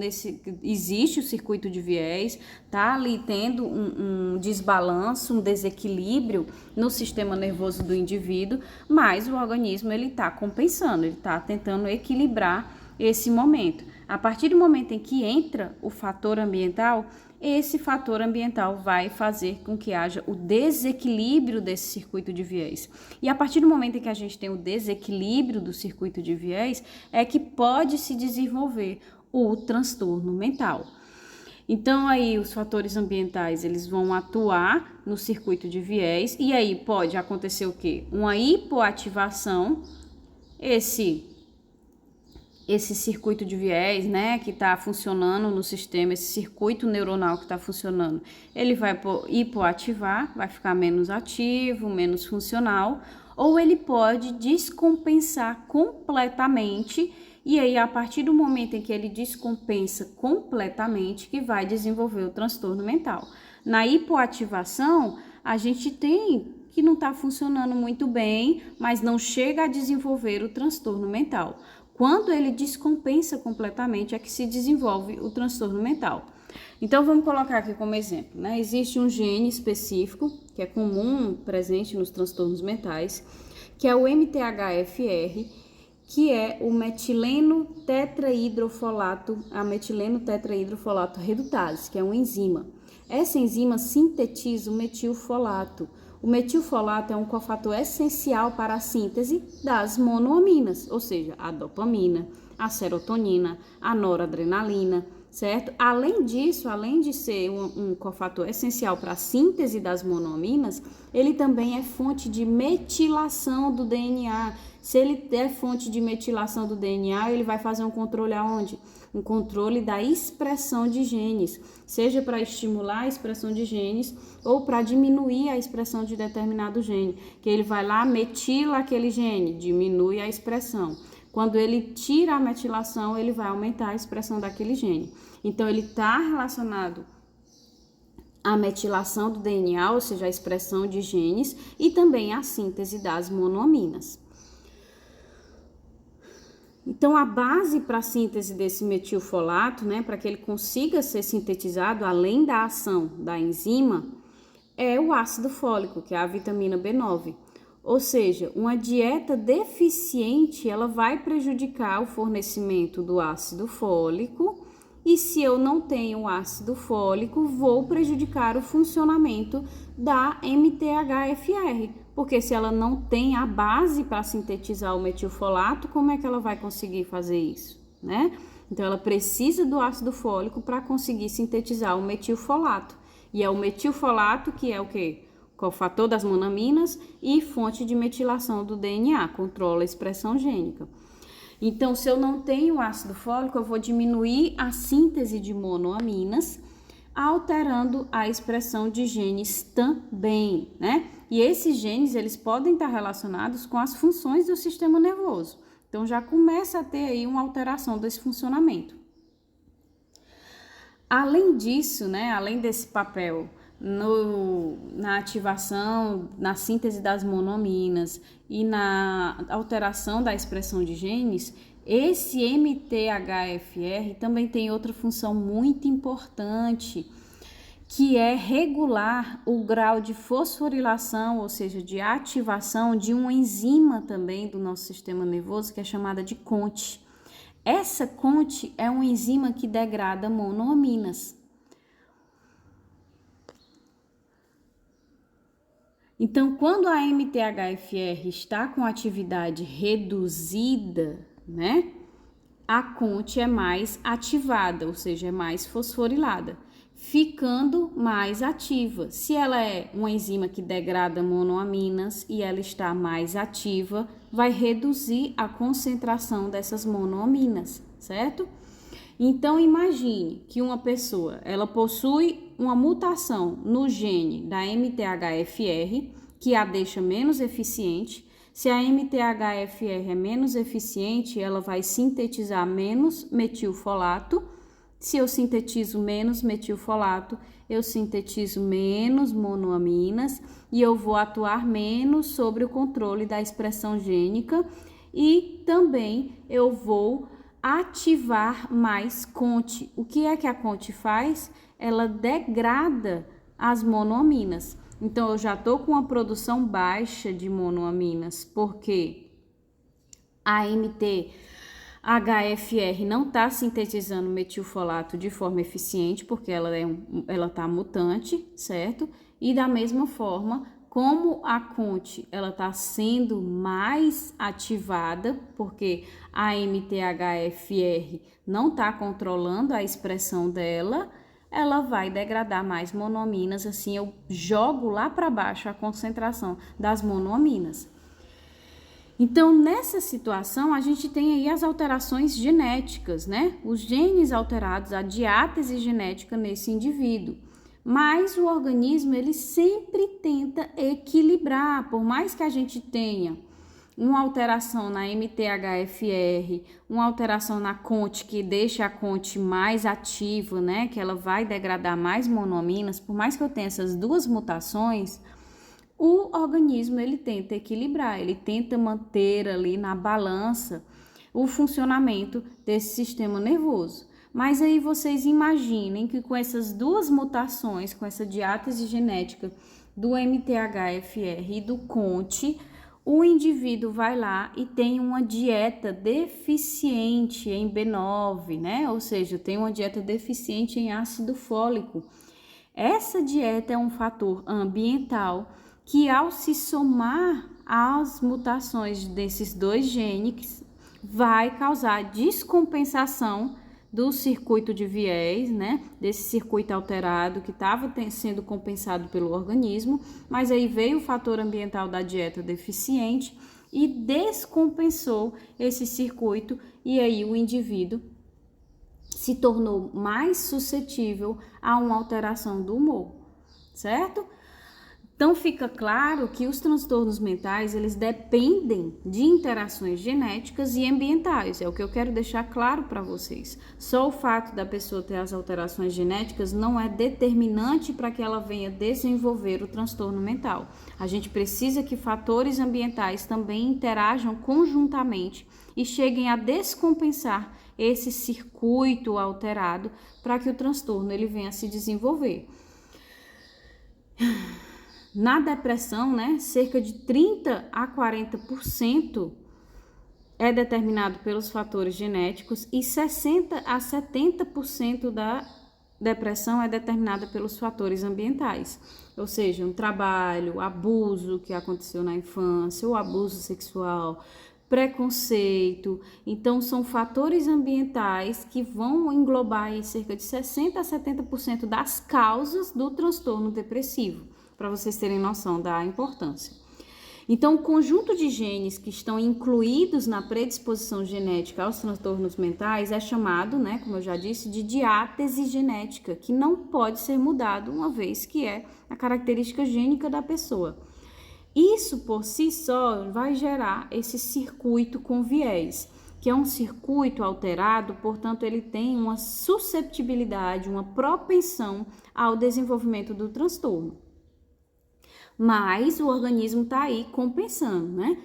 existe o circuito de viés, tá ali tendo um desbalanço, um desequilíbrio no sistema nervoso do indivíduo, mas o organismo ele tá compensando, ele tá tentando equilibrar esse momento. A partir do momento em que entra o fator ambiental, esse fator ambiental vai fazer com que haja o desequilíbrio desse circuito de viés. E a partir do momento em que a gente tem o desequilíbrio do circuito de viés, é que pode se desenvolver o transtorno mental. Então, aí, os fatores ambientais, eles vão atuar no circuito de viés, e aí pode acontecer o quê? Uma hipoativação, esse circuito de viés, né, que está funcionando no sistema, esse circuito neuronal que está funcionando, ele vai hipoativar, vai ficar menos ativo, menos funcional, ou ele pode descompensar completamente, e aí a partir do momento em que ele descompensa completamente, que vai desenvolver o transtorno mental. Na hipoativação, a gente tem que não está funcionando muito bem, mas não chega a desenvolver o transtorno mental. Quando ele descompensa completamente é que se desenvolve o transtorno mental. Então, vamos colocar aqui como exemplo, né? Existe um gene específico, que é comum, presente nos transtornos mentais, que é o MTHFR, que é o metileno tetrahidrofolato, a metileno tetrahidrofolato redutase, que é uma enzima. Essa enzima sintetiza o metilfolato. O metilfolato é um cofator essencial para a síntese das monoaminas, ou seja, a dopamina, a serotonina, a noradrenalina, certo? Além disso, além de ser um cofator essencial para a síntese das monoaminas, ele também é fonte de metilação do DNA. Se ele é fonte de metilação do DNA, ele vai fazer um controle aonde? Um controle da expressão de genes, seja para estimular a expressão de genes ou para diminuir a expressão de determinado gene, que ele vai lá, metila aquele gene, diminui a expressão. Quando ele tira a metilação, ele vai aumentar a expressão daquele gene. Então, ele está relacionado à metilação do DNA, ou seja, a expressão de genes, e também à síntese das monoaminas. Então, a base para a síntese desse metilfolato, né, para que ele consiga ser sintetizado, além da ação da enzima, é o ácido fólico, que é a vitamina B9. Ou seja, uma dieta deficiente, ela vai prejudicar o fornecimento do ácido fólico, e se eu não tenho ácido fólico, vou prejudicar o funcionamento da MTHFR, porque se ela não tem a base para sintetizar o metilfolato, como é que ela vai conseguir fazer isso, né? Então, ela precisa do ácido fólico para conseguir sintetizar o metilfolato, e é o metilfolato que é o quê? Cofator das monoaminas e fonte de metilação do DNA, controla a expressão gênica. Então, se eu não tenho ácido fólico, eu vou diminuir a síntese de monoaminas, alterando a expressão de genes também, né? E esses genes, eles podem estar relacionados com as funções do sistema nervoso. Então, já começa a ter aí uma alteração desse funcionamento. Além disso, né, além desse papel na ativação, na síntese das monoaminas e na alteração da expressão de genes, esse MTHFR também tem outra função muito importante, que é regular o grau de fosforilação, ou seja, de ativação de uma enzima também do nosso sistema nervoso, que é chamada de CONT. Essa CONT é uma enzima que degrada monoaminas. Então, quando a MTHFR está com atividade reduzida, né, a CONT é mais ativada, ou seja, é mais fosforilada, ficando mais ativa. Se ela é uma enzima que degrada monoaminas e ela está mais ativa, vai reduzir a concentração dessas monoaminas, certo? Então, imagine que uma pessoa, ela possui uma mutação no gene da MTHFR, que a deixa menos eficiente. Se a MTHFR é menos eficiente, ela vai sintetizar menos metilfolato. Se eu sintetizo menos metilfolato, eu sintetizo menos monoaminas e eu vou atuar menos sobre o controle da expressão gênica e também eu vou ativar mais CONT. O que é que a CONT faz? Ela degrada as monoaminas. Então, eu já estou com uma produção baixa de monoaminas, porque a MTHFR não está sintetizando metilfolato de forma eficiente, porque ela está mutante, certo? E da mesma forma, como a CONT ela está sendo mais ativada, porque a MTHFR não está controlando a expressão dela, ela vai degradar mais monoaminas, assim eu jogo lá para baixo a concentração das monoaminas. Então, nessa situação, a gente tem aí as alterações genéticas, né? Os genes alterados, a diátese genética nesse indivíduo. Mas o organismo, ele sempre tenta equilibrar, por mais que a gente tenha uma alteração na MTHFR, uma alteração na CONT, que deixa a CONT mais ativa, né? Que ela vai degradar mais monoaminas, por mais que eu tenha essas duas mutações, o organismo, ele tenta equilibrar, ele tenta manter ali na balança o funcionamento desse sistema nervoso. Mas aí vocês imaginem que com essas duas mutações, com essa diátese genética do MTHFR e do CONT, o indivíduo vai lá e tem uma dieta deficiente em B9, né? Ou seja, tem uma dieta deficiente em ácido fólico. Essa dieta é um fator ambiental que, ao se somar às mutações desses dois genes, vai causar descompensação do circuito de viés, né, desse circuito alterado que estava sendo compensado pelo organismo, mas aí veio o fator ambiental da dieta deficiente e descompensou esse circuito, e aí o indivíduo se tornou mais suscetível a uma alteração do humor, certo? Então fica claro que os transtornos mentais, eles dependem de interações genéticas e ambientais, é o que eu quero deixar claro para vocês. Só o fato da pessoa ter as alterações genéticas não é determinante para que ela venha desenvolver o transtorno mental. A gente precisa que fatores ambientais também interajam conjuntamente e cheguem a descompensar esse circuito alterado para que o transtorno ele venha a se desenvolver. Na depressão, né, cerca de 30 a 40% é determinado pelos fatores genéticos e 60 a 70% da depressão é determinada pelos fatores ambientais, ou seja, um trabalho, abuso que aconteceu na infância, ou abuso sexual, preconceito. Então, são fatores ambientais que vão englobar aí cerca de 60 a 70% das causas do transtorno depressivo, para vocês terem noção da importância. Então, o conjunto de genes que estão incluídos na predisposição genética aos transtornos mentais é chamado, né, como eu já disse, de diátese genética, que não pode ser mudado, uma vez que é a característica gênica da pessoa. Isso, por si só, vai gerar esse circuito com viés, que é um circuito alterado, portanto, ele tem uma susceptibilidade, uma propensão ao desenvolvimento do transtorno. Mas o organismo está aí compensando, né?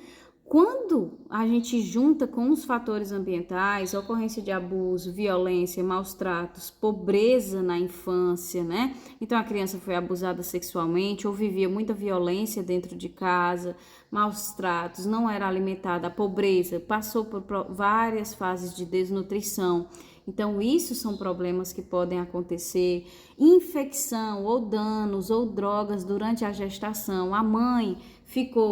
Quando a gente junta com os fatores ambientais, ocorrência de abuso, violência, maus tratos, pobreza na infância, né? Então a criança foi abusada sexualmente ou vivia muita violência dentro de casa, maus tratos, não era alimentada, a pobreza, passou por várias fases de desnutrição. Então, isso são problemas que podem acontecer, infecção ou danos ou drogas durante a gestação. A mãe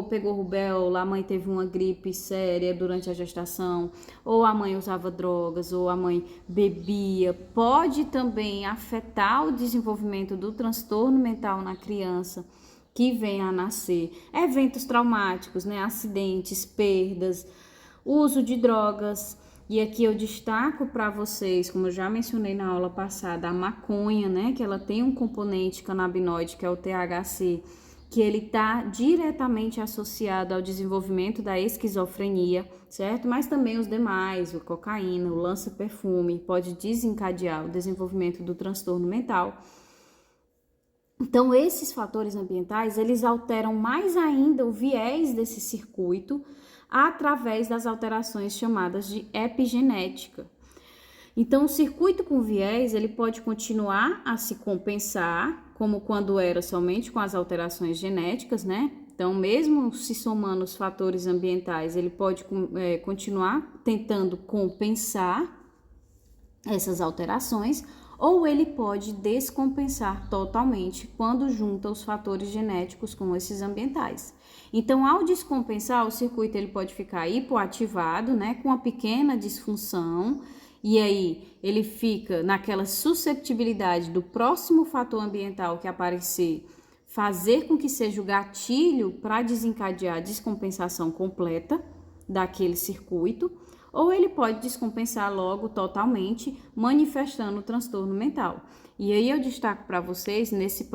pegou rubéola, a mãe teve uma gripe séria durante a gestação, ou a mãe usava drogas, ou a mãe bebia. Pode também afetar o desenvolvimento do transtorno mental na criança que vem a nascer. Eventos traumáticos, né? Acidentes, perdas, uso de drogas. E aqui eu destaco para vocês, como eu já mencionei na aula passada, a maconha, né? Que ela tem um componente canabinoide, que é o THC, que ele está diretamente associado ao desenvolvimento da esquizofrenia, certo? Mas também os demais, o cocaína, o lança-perfume, pode desencadear o desenvolvimento do transtorno mental. Então, esses fatores ambientais, eles alteram mais ainda o viés desse circuito, através das alterações chamadas de epigenética. Então, o circuito com viés, ele pode continuar a se compensar, como quando era somente com as alterações genéticas, né? Então, mesmo se somando os fatores ambientais, ele pode continuar tentando compensar essas alterações, ou ele pode descompensar totalmente quando junta os fatores genéticos com esses ambientais. Então, ao descompensar, o circuito ele pode ficar hipoativado, né, com uma pequena disfunção, e aí ele fica naquela susceptibilidade do próximo fator ambiental que aparecer, fazer com que seja o gatilho para desencadear a descompensação completa daquele circuito, ou ele pode descompensar logo totalmente, manifestando o transtorno mental. E aí eu destaco para vocês, nesse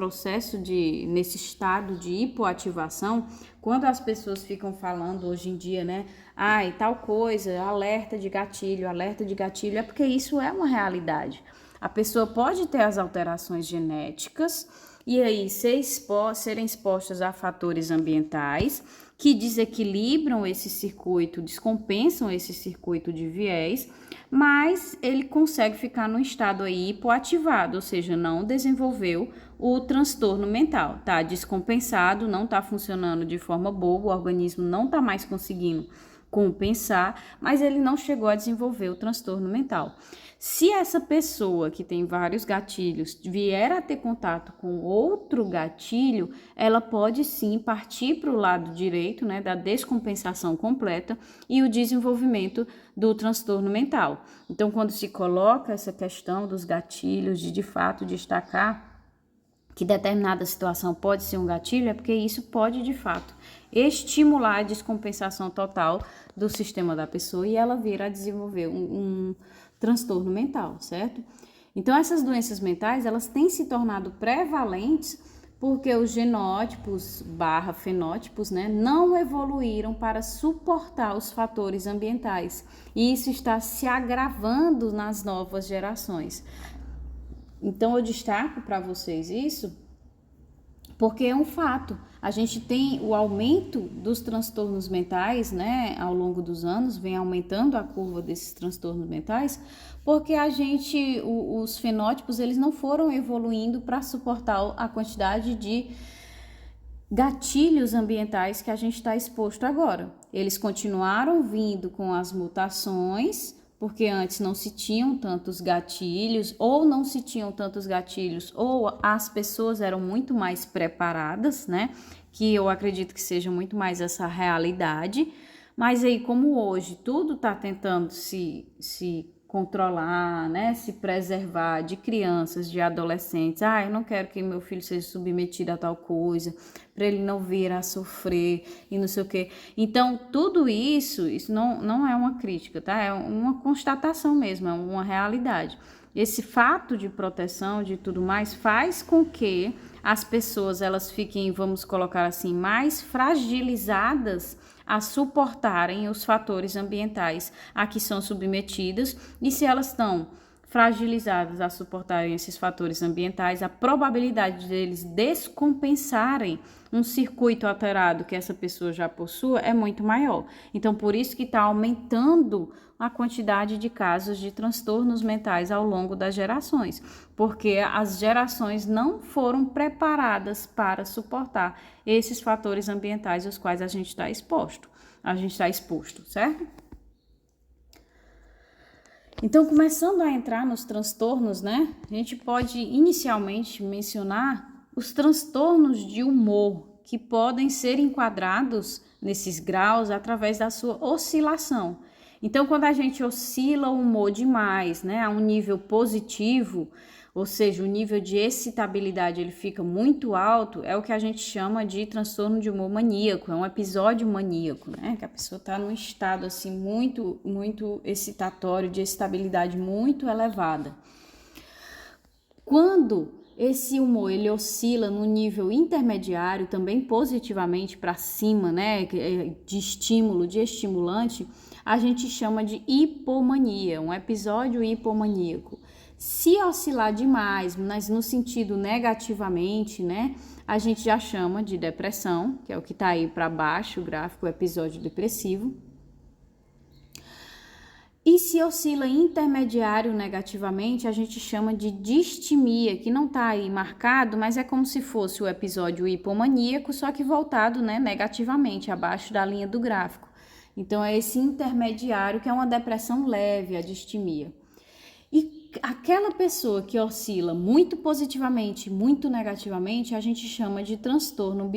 nesse estado de hipoativação, quando as pessoas ficam falando hoje em dia, né? Ai, tal coisa, alerta de gatilho, é porque isso é uma realidade. A pessoa pode ter as alterações genéticas e aí serem expostas a fatores ambientais que desequilibram esse circuito, descompensam esse circuito de viés, mas ele consegue ficar num estado aí hipoativado, ou seja, não desenvolveu o transtorno mental, tá descompensado, não tá funcionando de forma boa, o organismo não tá mais conseguindo compensar, mas ele não chegou a desenvolver o transtorno mental. Se essa pessoa que tem vários gatilhos vier a ter contato com outro gatilho, ela pode sim partir para o lado direito, né, da descompensação completa e o desenvolvimento do transtorno mental. Então, quando se coloca essa questão dos gatilhos, de fato destacar que determinada situação pode ser um gatilho, é porque isso pode, de fato, estimular a descompensação total do sistema da pessoa e ela vir a desenvolver um transtorno mental, certo? Então, essas doenças mentais, elas têm se tornado prevalentes porque os genótipos / fenótipos, né, não evoluíram para suportar os fatores ambientais. E isso está se agravando nas novas gerações. Então, eu destaco para vocês isso porque é um fato. A gente tem o aumento dos transtornos mentais, né, ao longo dos anos, vem aumentando a curva desses transtornos mentais, porque os fenótipos, eles não foram evoluindo para suportar a quantidade de gatilhos ambientais que a gente está exposto agora. Eles continuaram vindo com as mutações, porque antes não se tinham tantos gatilhos, ou as pessoas eram muito mais preparadas, né? Que eu acredito que seja muito mais essa realidade. Mas aí, como hoje tudo está tentando se controlar, né? Se preservar de crianças, de adolescentes. Eu não quero que meu filho seja submetido a tal coisa, para ele não vir a sofrer e não sei o quê. Então, tudo isso não é uma crítica, tá? É uma constatação mesmo, é uma realidade. Esse fato de proteção, de tudo mais, faz com que as pessoas, elas fiquem, vamos colocar assim, mais fragilizadas a suportarem os fatores ambientais a que são submetidas, e se elas estão fragilizadas a suportarem esses fatores ambientais, a probabilidade deles descompensarem um circuito alterado que essa pessoa já possua é muito maior. Então, por isso que está aumentando a quantidade de casos de transtornos mentais ao longo das gerações, porque as gerações não foram preparadas para suportar esses fatores ambientais aos quais a gente está exposto, certo? Então, começando a entrar nos transtornos, né, a gente pode inicialmente mencionar os transtornos de humor, que podem ser enquadrados nesses graus através da sua oscilação. Então, quando a gente oscila o humor demais, né, a um nível positivo, ou seja, o nível de excitabilidade ele fica muito alto, é o que a gente chama de transtorno de humor maníaco, é um episódio maníaco, né, que a pessoa está num estado assim muito, muito excitatório, de excitabilidade muito elevada. Quando esse humor ele oscila no nível intermediário, também positivamente para cima, né, de estímulo, de estimulante, a gente chama de hipomania, um episódio hipomaníaco. Se oscilar demais, mas no sentido negativamente, né, a gente já chama de depressão, que é o que está aí para baixo, o gráfico, o episódio depressivo. E se oscila intermediário negativamente, a gente chama de distimia, que não está aí marcado, mas é como se fosse o episódio hipomaníaco, só que voltado, né, negativamente, abaixo da linha do gráfico. Então, é esse intermediário que é uma depressão leve, a distimia. E aquela pessoa que oscila muito positivamente, muito negativamente, a gente chama de transtorno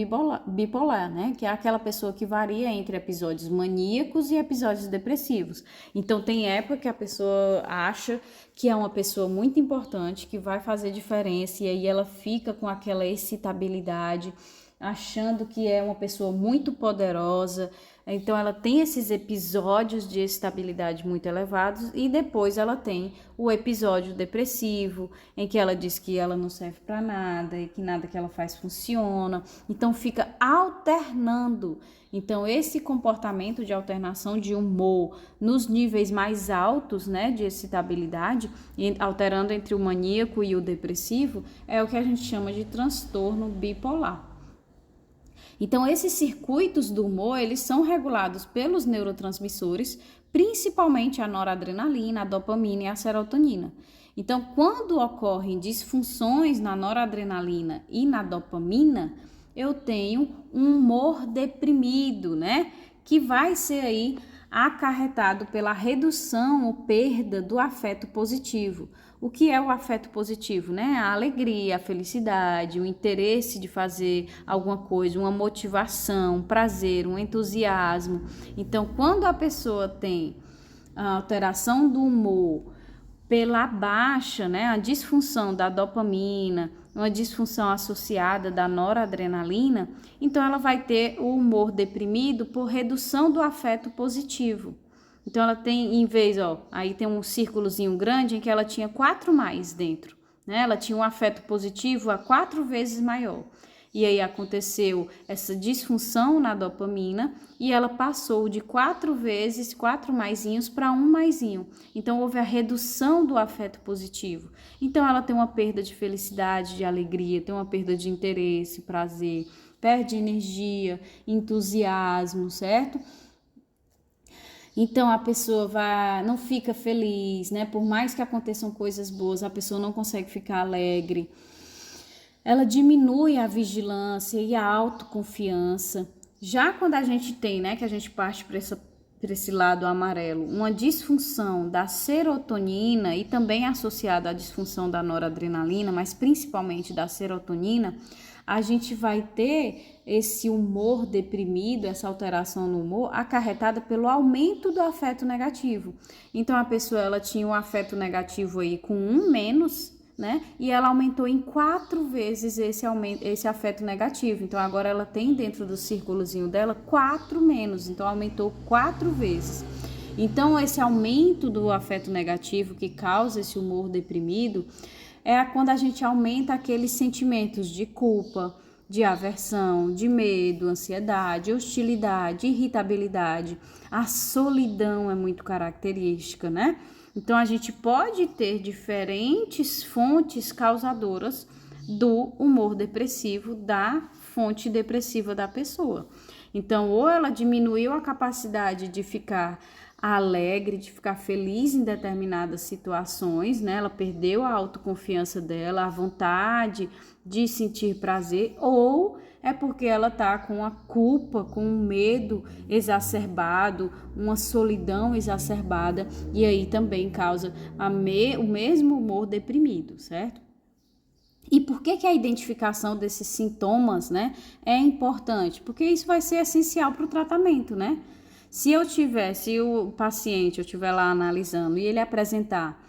bipolar, né? Que é aquela pessoa que varia entre episódios maníacos e episódios depressivos. Então, tem época que a pessoa acha que é uma pessoa muito importante, que vai fazer diferença, e aí ela fica com aquela excitabilidade, achando que é uma pessoa muito poderosa. Então, ela tem esses episódios de estabilidade muito elevados e depois ela tem o episódio depressivo, em que ela diz que ela não serve para nada e que nada que ela faz funciona. Então, fica alternando. Então, esse comportamento de alternação de humor nos níveis mais altos, né, de excitabilidade, alterando entre o maníaco e o depressivo, é o que a gente chama de transtorno bipolar. Então, esses circuitos do humor, eles são regulados pelos neurotransmissores, principalmente a noradrenalina, a dopamina e a serotonina. Então, quando ocorrem disfunções na noradrenalina e na dopamina, eu tenho um humor deprimido, né? Que vai ser aí acarretado pela redução ou perda do afeto positivo. O que é o afeto positivo, né? A alegria, a felicidade, o interesse de fazer alguma coisa, uma motivação, um prazer, um entusiasmo. Então, quando a pessoa tem a alteração do humor pela baixa, né, a disfunção da dopamina, uma disfunção associada da noradrenalina, então ela vai ter o humor deprimido por redução do afeto positivo. Então ela tem, em vez, aí tem um círculozinho grande em que ela tinha 4 mais dentro, né? Ela tinha um afeto positivo a 4 vezes maior. E aí aconteceu essa disfunção na dopamina e ela passou de 4 vezes, 4 maisinhos para 1 maisinho. Então houve a redução do afeto positivo. Então ela tem uma perda de felicidade, de alegria, tem uma perda de interesse, prazer, perde energia, entusiasmo, certo? Então a pessoa não fica feliz, né? Por mais que aconteçam coisas boas, a pessoa não consegue ficar alegre. Ela diminui a vigilância e a autoconfiança. Já quando a gente tem, né, que a gente parte para esse lado amarelo, uma disfunção da serotonina e também associada à disfunção da noradrenalina, mas principalmente da serotonina, a gente vai ter esse humor deprimido, essa alteração no humor, acarretada pelo aumento do afeto negativo. Então a pessoa ela tinha um afeto negativo aí com 1 menos, né? E ela aumentou em 4 vezes esse afeto negativo. Então agora ela tem dentro do círculozinho dela 4 menos, então aumentou 4 vezes. Então esse aumento do afeto negativo que causa esse humor deprimido é quando a gente aumenta aqueles sentimentos de culpa, de aversão, de medo, ansiedade, hostilidade, irritabilidade. A solidão é muito característica, né? Então, a gente pode ter diferentes fontes causadoras do humor depressivo, da fonte depressiva da pessoa. Então, ou ela diminuiu a capacidade de ficar alegre, de ficar feliz em determinadas situações, né? Ela perdeu a autoconfiança dela, a vontade de sentir prazer, ou é porque ela tá com a culpa, com um medo exacerbado, uma solidão exacerbada, e aí também causa o mesmo humor deprimido, certo? E por que a identificação desses sintomas, né, é importante? Porque isso vai ser essencial para o tratamento, né? Se o paciente, eu estiver lá analisando e ele apresentar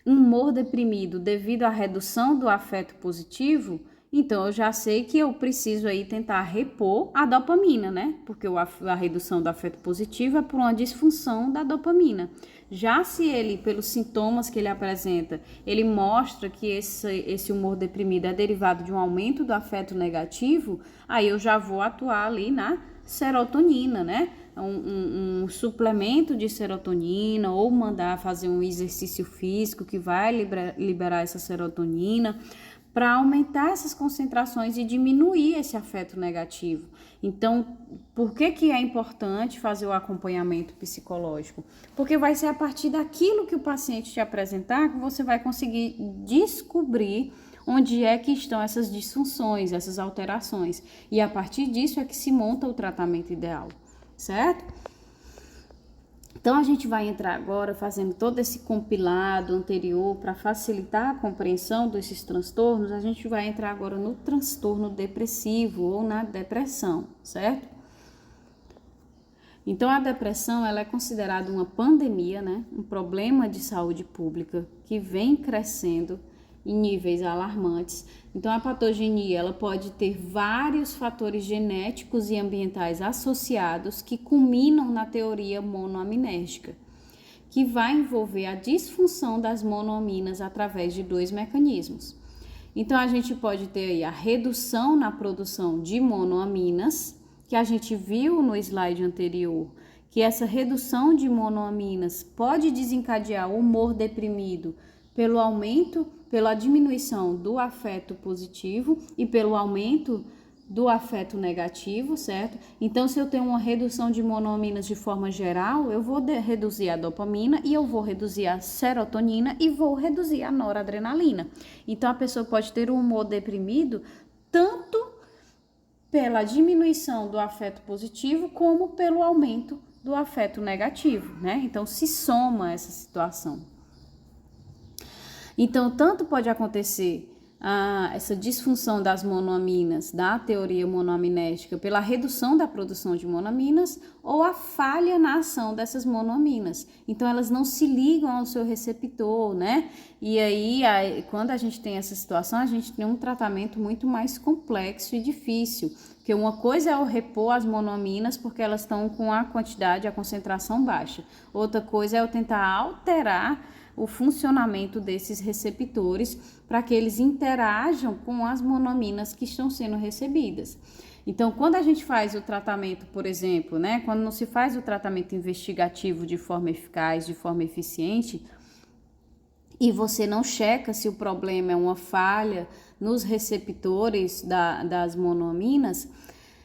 um humor deprimido devido à redução do afeto positivo, então eu já sei que eu preciso aí tentar repor a dopamina, né? Porque a redução do afeto positivo é por uma disfunção da dopamina. Já se ele, pelos sintomas que ele apresenta, ele mostra que esse humor deprimido é derivado de um aumento do afeto negativo, aí eu já vou atuar ali na serotonina, né? Um suplemento de serotonina ou mandar fazer um exercício físico que vai liberar essa serotonina para aumentar essas concentrações e diminuir esse afeto negativo. Então, por que é importante fazer o acompanhamento psicológico? Porque vai ser a partir daquilo que o paciente te apresentar que você vai conseguir descobrir onde é que estão essas disfunções, essas alterações. E a partir disso é que se monta o tratamento ideal, certo? Então, a gente vai entrar agora fazendo todo esse compilado anterior para facilitar a compreensão desses transtornos. A gente vai entrar agora no transtorno depressivo ou na depressão, certo? Então, a depressão ela é considerada uma pandemia, né? Um problema de saúde pública que vem crescendo em níveis alarmantes. Então, a patogenia ela pode ter vários fatores genéticos e ambientais associados que culminam na teoria monoaminérgica, que vai envolver a disfunção das monoaminas através de 2 mecanismos. Então, a gente pode ter aí a redução na produção de monoaminas, que a gente viu no slide anterior, que essa redução de monoaminas pode desencadear o humor deprimido pela diminuição do afeto positivo e pelo aumento do afeto negativo, certo? Então, se eu tenho uma redução de monoaminas de forma geral, eu vou reduzir a dopamina e eu vou reduzir a serotonina e vou reduzir a noradrenalina. Então, a pessoa pode ter um humor deprimido tanto pela diminuição do afeto positivo como pelo aumento do afeto negativo, né? Então, se soma essa situação. Então, tanto pode acontecer essa disfunção das monoaminas, da teoria monoaminética, pela redução da produção de monoaminas, ou a falha na ação dessas monoaminas. Então, elas não se ligam ao seu receptor, né? E aí, quando a gente tem essa situação, a gente tem um tratamento muito mais complexo e difícil. Porque uma coisa é o repor as monoaminas, porque elas estão com a quantidade, a concentração baixa. Outra coisa é eu tentar alterar o funcionamento desses receptores para que eles interajam com as monoaminas que estão sendo recebidas. Então, quando a gente faz o tratamento, por exemplo, né, quando não se faz o tratamento investigativo de forma eficaz, de forma eficiente, e você não checa se o problema é uma falha nos receptores das monoaminas,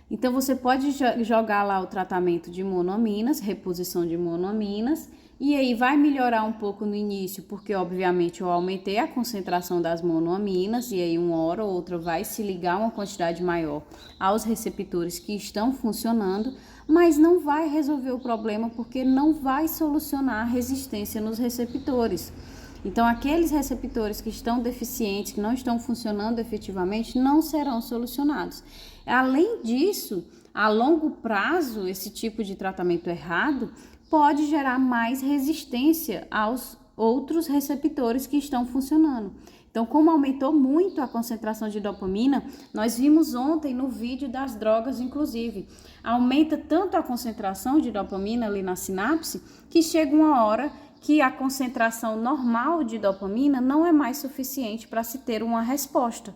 então você pode jogar lá o tratamento de monoaminas, reposição de monoaminas, e aí vai melhorar um pouco no início, porque obviamente eu aumentei a concentração das monoaminas, e aí uma hora ou outra vai se ligar uma quantidade maior aos receptores que estão funcionando, mas não vai resolver o problema, porque não vai solucionar a resistência nos receptores. Então, aqueles receptores que estão deficientes, que não estão funcionando efetivamente, não serão solucionados. Além disso, a longo prazo, esse tipo de tratamento errado pode gerar mais resistência aos outros receptores que estão funcionando. Então, como aumentou muito a concentração de dopamina, nós vimos ontem no vídeo das drogas, inclusive, aumenta tanto a concentração de dopamina ali na sinapse, que chega uma hora que a concentração normal de dopamina não é mais suficiente para se ter uma resposta,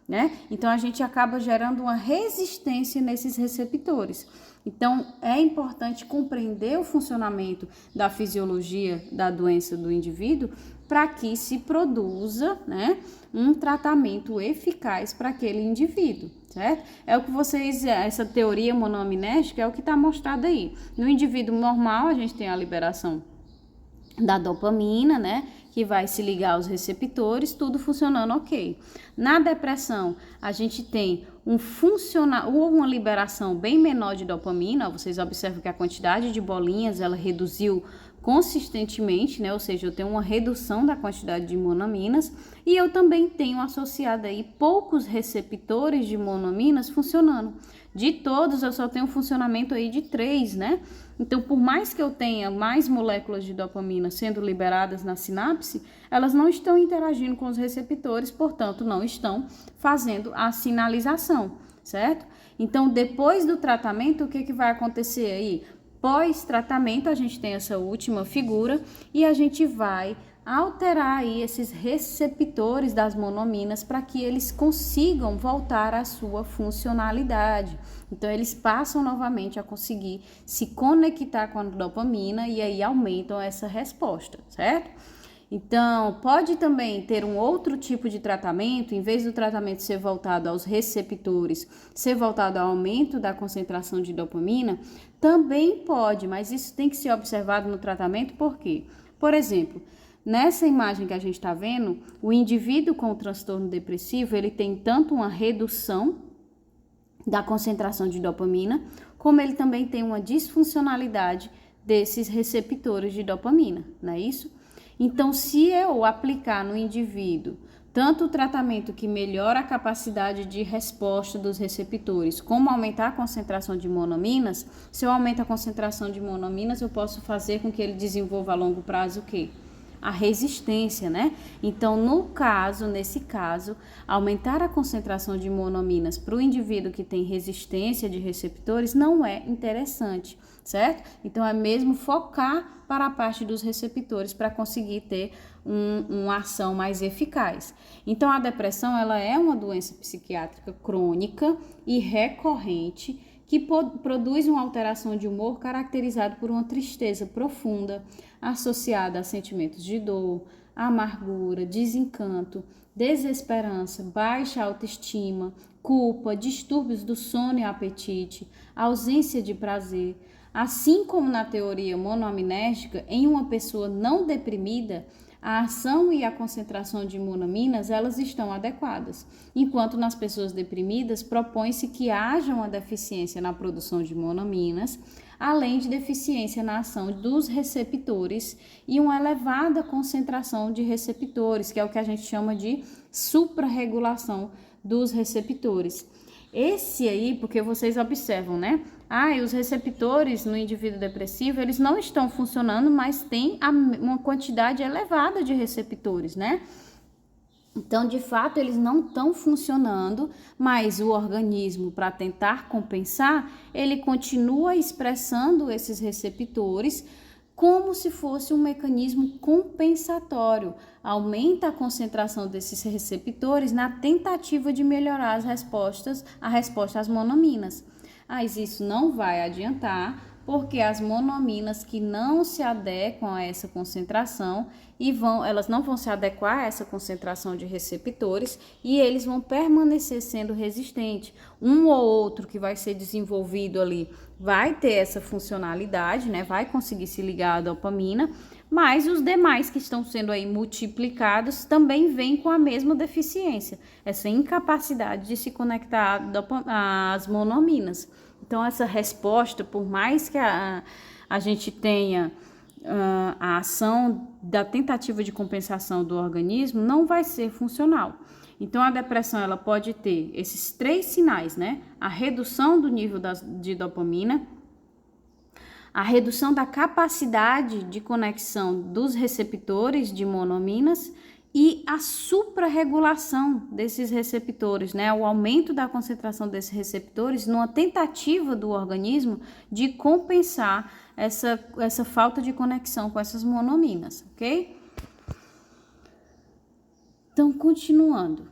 né? Então, a gente acaba gerando uma resistência nesses receptores. Então, é importante compreender o funcionamento da fisiologia da doença do indivíduo para que se produza, né, um tratamento eficaz para aquele indivíduo, certo? É o que vocês, essa teoria monoaminética é o que está mostrado aí. No indivíduo normal, a gente tem a liberação da dopamina, né, que vai se ligar aos receptores, tudo funcionando ok. Na depressão, a gente tem uma liberação bem menor de dopamina, vocês observam que a quantidade de bolinhas, ela reduziu consistentemente, né, ou seja, eu tenho uma redução da quantidade de monoaminas, e eu também tenho associado aí poucos receptores de monoaminas funcionando. De todos, eu só tenho um funcionamento aí de 3, né? Então, por mais que eu tenha mais moléculas de dopamina sendo liberadas na sinapse, elas não estão interagindo com os receptores, portanto, não estão fazendo a sinalização, certo? Então, depois do tratamento, o que vai acontecer aí? Pós-tratamento, a gente tem essa última figura e a gente vai alterar aí esses receptores das monoaminas para que eles consigam voltar à sua funcionalidade. Então, eles passam novamente a conseguir se conectar com a dopamina e aí aumentam essa resposta, certo? Então, pode também ter um outro tipo de tratamento, em vez do tratamento ser voltado aos receptores, ser voltado ao aumento da concentração de dopamina, também pode, mas isso tem que ser observado no tratamento, por quê? Por exemplo, nessa imagem que a gente está vendo, o indivíduo com o transtorno depressivo, ele tem tanto uma redução da concentração de dopamina, como ele também tem uma disfuncionalidade desses receptores de dopamina, não é isso? Então, se eu aplicar no indivíduo tanto o tratamento que melhora a capacidade de resposta dos receptores, como aumentar a concentração de monoaminas, se eu aumento a concentração de monoaminas, eu posso fazer com que ele desenvolva a longo prazo o quê? A resistência, né? Então, nesse caso, aumentar a concentração de monoaminas para o indivíduo que tem resistência de receptores não é interessante, certo? Então, é mesmo focar para a parte dos receptores para conseguir ter uma ação mais eficaz. Então, a depressão, ela é uma doença psiquiátrica crônica e recorrente que produz uma alteração de humor caracterizado por uma tristeza profunda, associada a sentimentos de dor, amargura, desencanto, desesperança, baixa autoestima, culpa, distúrbios do sono e apetite, ausência de prazer. Assim como na teoria monoaminética, em uma pessoa não deprimida, a ação e a concentração de monoaminas, elas estão adequadas, enquanto nas pessoas deprimidas propõe-se que haja uma deficiência na produção de monoaminas, além de deficiência na ação dos receptores e uma elevada concentração de receptores, que é o que a gente chama de suprarregulação dos receptores. Esse aí, porque vocês observam, né? E os receptores no indivíduo depressivo, eles não estão funcionando, mas tem uma quantidade elevada de receptores, né? Então, de fato, eles não estão funcionando, mas o organismo, para tentar compensar, ele continua expressando esses receptores como se fosse um mecanismo compensatório. Aumenta a concentração desses receptores na tentativa de melhorar a resposta às monoaminas. Mas isso não vai adiantar, porque as monoaminas que não se adequam a essa concentração elas não vão se adequar a essa concentração de receptores e eles vão permanecer sendo resistentes. Um ou outro que vai ser desenvolvido ali vai ter essa funcionalidade, né? Vai conseguir se ligar à dopamina, mas os demais que estão sendo aí multiplicados também vêm com a mesma deficiência, essa incapacidade de se conectar às monoaminas. Então, essa resposta, por mais que a gente tenha a ação da tentativa de compensação do organismo, não vai ser funcional. Então, a depressão ela pode ter esses 3 sinais, né? A redução do nível de dopamina, a redução da capacidade de conexão dos receptores de monoaminas e a suprarregulação desses receptores, né? O aumento da concentração desses receptores numa tentativa do organismo de compensar essa falta de conexão com essas monoaminas, ok? Então, continuando.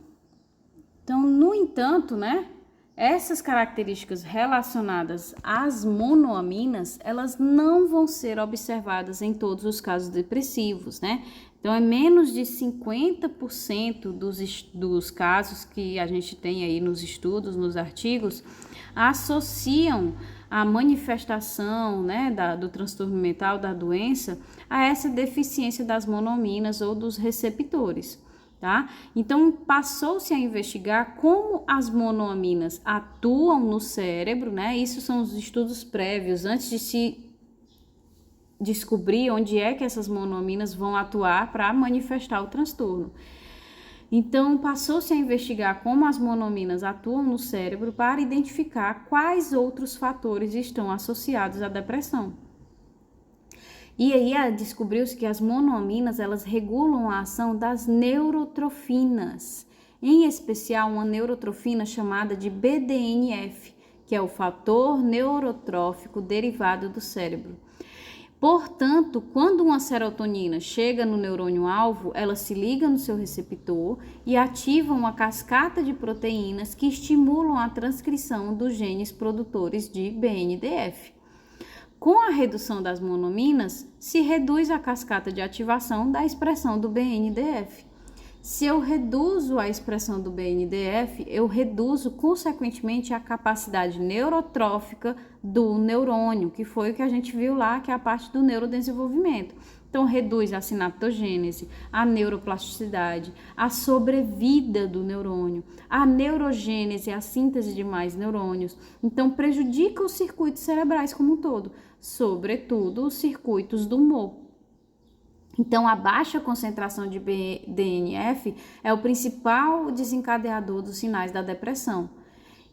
Então, no entanto, né? Essas características relacionadas às monoaminas, elas não vão ser observadas em todos os casos depressivos, né? Então, é menos de 50% dos casos que a gente tem aí nos estudos, nos artigos, associam a manifestação, né, do transtorno mental, da doença, a essa deficiência das monoaminas ou dos receptores. Tá? Então, passou-se a investigar como as monoaminas atuam no cérebro, né? Isso são os estudos prévios, antes de se descobrir onde é que essas monoaminas vão atuar para manifestar o transtorno. Então, passou-se a investigar como as monoaminas atuam no cérebro para identificar quais outros fatores estão associados à depressão. E aí descobriu-se que as monoaminas, elas regulam a ação das neurotrofinas, em especial uma neurotrofina chamada de BDNF, que é o fator neurotrófico derivado do cérebro. Portanto, quando uma serotonina chega no neurônio-alvo, ela se liga no seu receptor e ativa uma cascata de proteínas que estimulam a transcrição dos genes produtores de BNDF. Com a redução das monoaminas, se reduz a cascata de ativação da expressão do BNDF. Se eu reduzo a expressão do BNDF, eu reduzo, consequentemente, a capacidade neurotrófica do neurônio, que foi o que a gente viu lá, que é a parte do neurodesenvolvimento. Então, reduz a sinaptogênese, a neuroplasticidade, a sobrevida do neurônio, a neurogênese, a síntese de mais neurônios. Então, prejudica os circuitos cerebrais como um todo, sobretudo os circuitos do humor. Então, a baixa concentração de BDNF é o principal desencadeador dos sinais da depressão.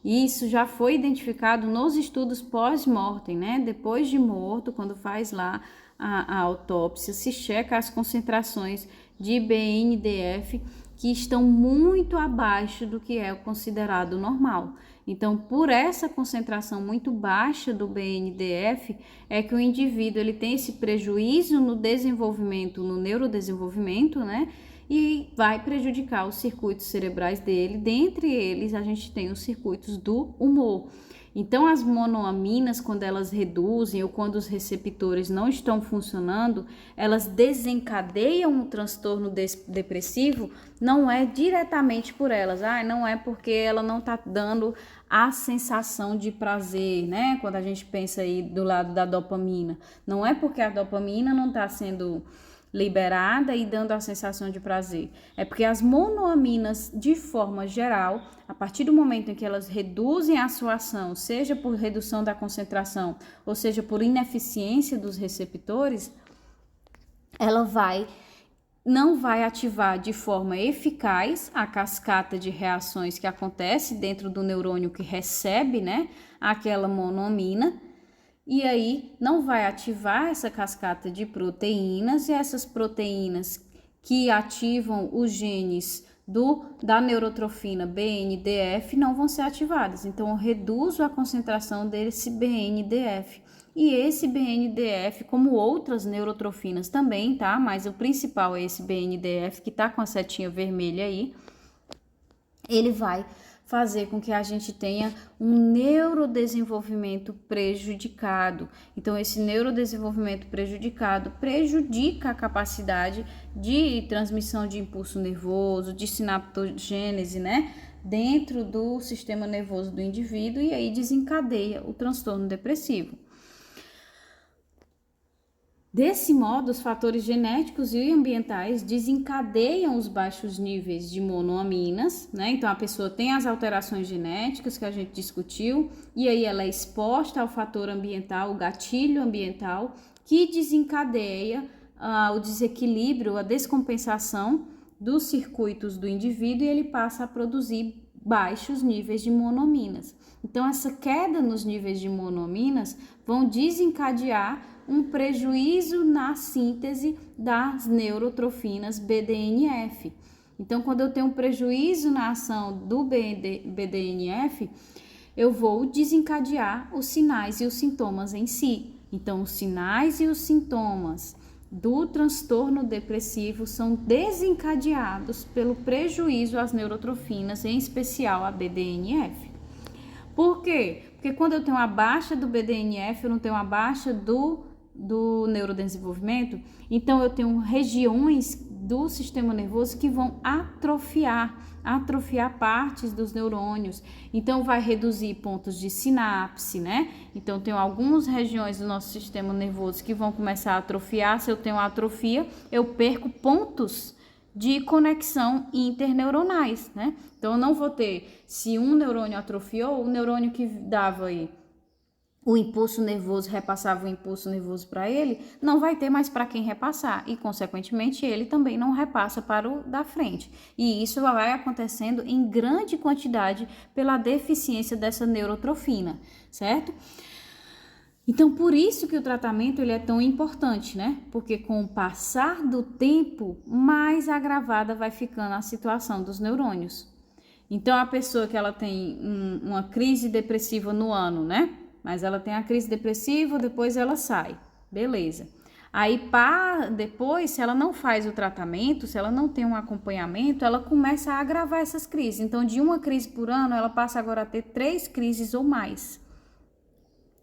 Isso já foi identificado nos estudos pós-mortem, né? Depois de morto, quando faz lá a autópsia, se checa as concentrações de BNDF que estão muito abaixo do que é o considerado normal. Então, por essa concentração muito baixa do BNDF, é que o indivíduo ele tem esse prejuízo no desenvolvimento, no neurodesenvolvimento, né? E vai prejudicar os circuitos cerebrais dele. Dentre eles, a gente tem os circuitos do humor. Então, as monoaminas, quando elas reduzem ou quando os receptores não estão funcionando, elas desencadeiam um transtorno depressivo, não é diretamente por elas, não é porque ela não está dando a sensação de prazer, né? Quando a gente pensa aí do lado da dopamina, não é porque a dopamina não está sendo liberada e dando a sensação de prazer? É porque as monoaminas, de forma geral, a partir do momento em que elas reduzem a sua ação, seja por redução da concentração, ou seja por ineficiência dos receptores, ela não vai ativar de forma eficaz a cascata de reações que acontece dentro do neurônio que recebe, né, aquela monoamina, e aí não vai ativar essa cascata de proteínas, e essas proteínas que ativam os genes da neurotrofina BNDF não vão ser ativadas. Então, eu reduzo a concentração desse BNDF. E esse BNDF, como outras neurotrofinas também, tá? Mas o principal é esse BNDF que tá com a setinha vermelha aí. Ele vai fazer com que a gente tenha um neurodesenvolvimento prejudicado. Então, esse neurodesenvolvimento prejudicado prejudica a capacidade de transmissão de impulso nervoso, de sinaptogênese, né? Dentro do sistema nervoso do indivíduo, e aí desencadeia o transtorno depressivo. Desse modo, os fatores genéticos e ambientais desencadeiam os baixos níveis de monoaminas, né? Então, a pessoa tem as alterações genéticas que a gente discutiu, e aí ela é exposta ao fator ambiental, o gatilho ambiental, que desencadeia o desequilíbrio, a descompensação dos circuitos do indivíduo, e ele passa a produzir baixos níveis de monoaminas. Então, essa queda nos níveis de monoaminas vão desencadear um prejuízo na síntese das neurotrofinas BDNF. Então, quando eu tenho um prejuízo na ação do BDNF, eu vou desencadear os sinais e os sintomas em si. Então, os sinais e os sintomas do transtorno depressivo são desencadeados pelo prejuízo às neurotrofinas, em especial a BDNF. Por quê? Porque quando eu tenho a baixa do BDNF, eu não tenho a baixa do neurodesenvolvimento, então eu tenho regiões do sistema nervoso que vão atrofiar partes dos neurônios, então vai reduzir pontos de sinapse, né? Então tem algumas regiões do nosso sistema nervoso que vão começar a atrofiar. Se eu tenho atrofia, eu perco pontos de conexão interneuronais, né? Então eu não vou ter, se um neurônio atrofiou, o neurônio que dava aí o impulso nervoso, repassava o impulso nervoso para ele, não vai ter mais para quem repassar, e consequentemente ele também não repassa para o da frente. E isso vai acontecendo em grande quantidade pela deficiência dessa neurotrofina, certo? Então, por isso que o tratamento ele é tão importante, né? Porque com o passar do tempo, mais agravada vai ficando a situação dos neurônios. Então, a pessoa que ela tem uma crise depressiva no ano, né? Mas ela tem a crise depressiva, depois ela sai, beleza. Aí, depois, se ela não faz o tratamento, se ela não tem um acompanhamento, ela começa a agravar essas crises. Então, de uma crise por ano, ela passa agora a ter 3 crises ou mais.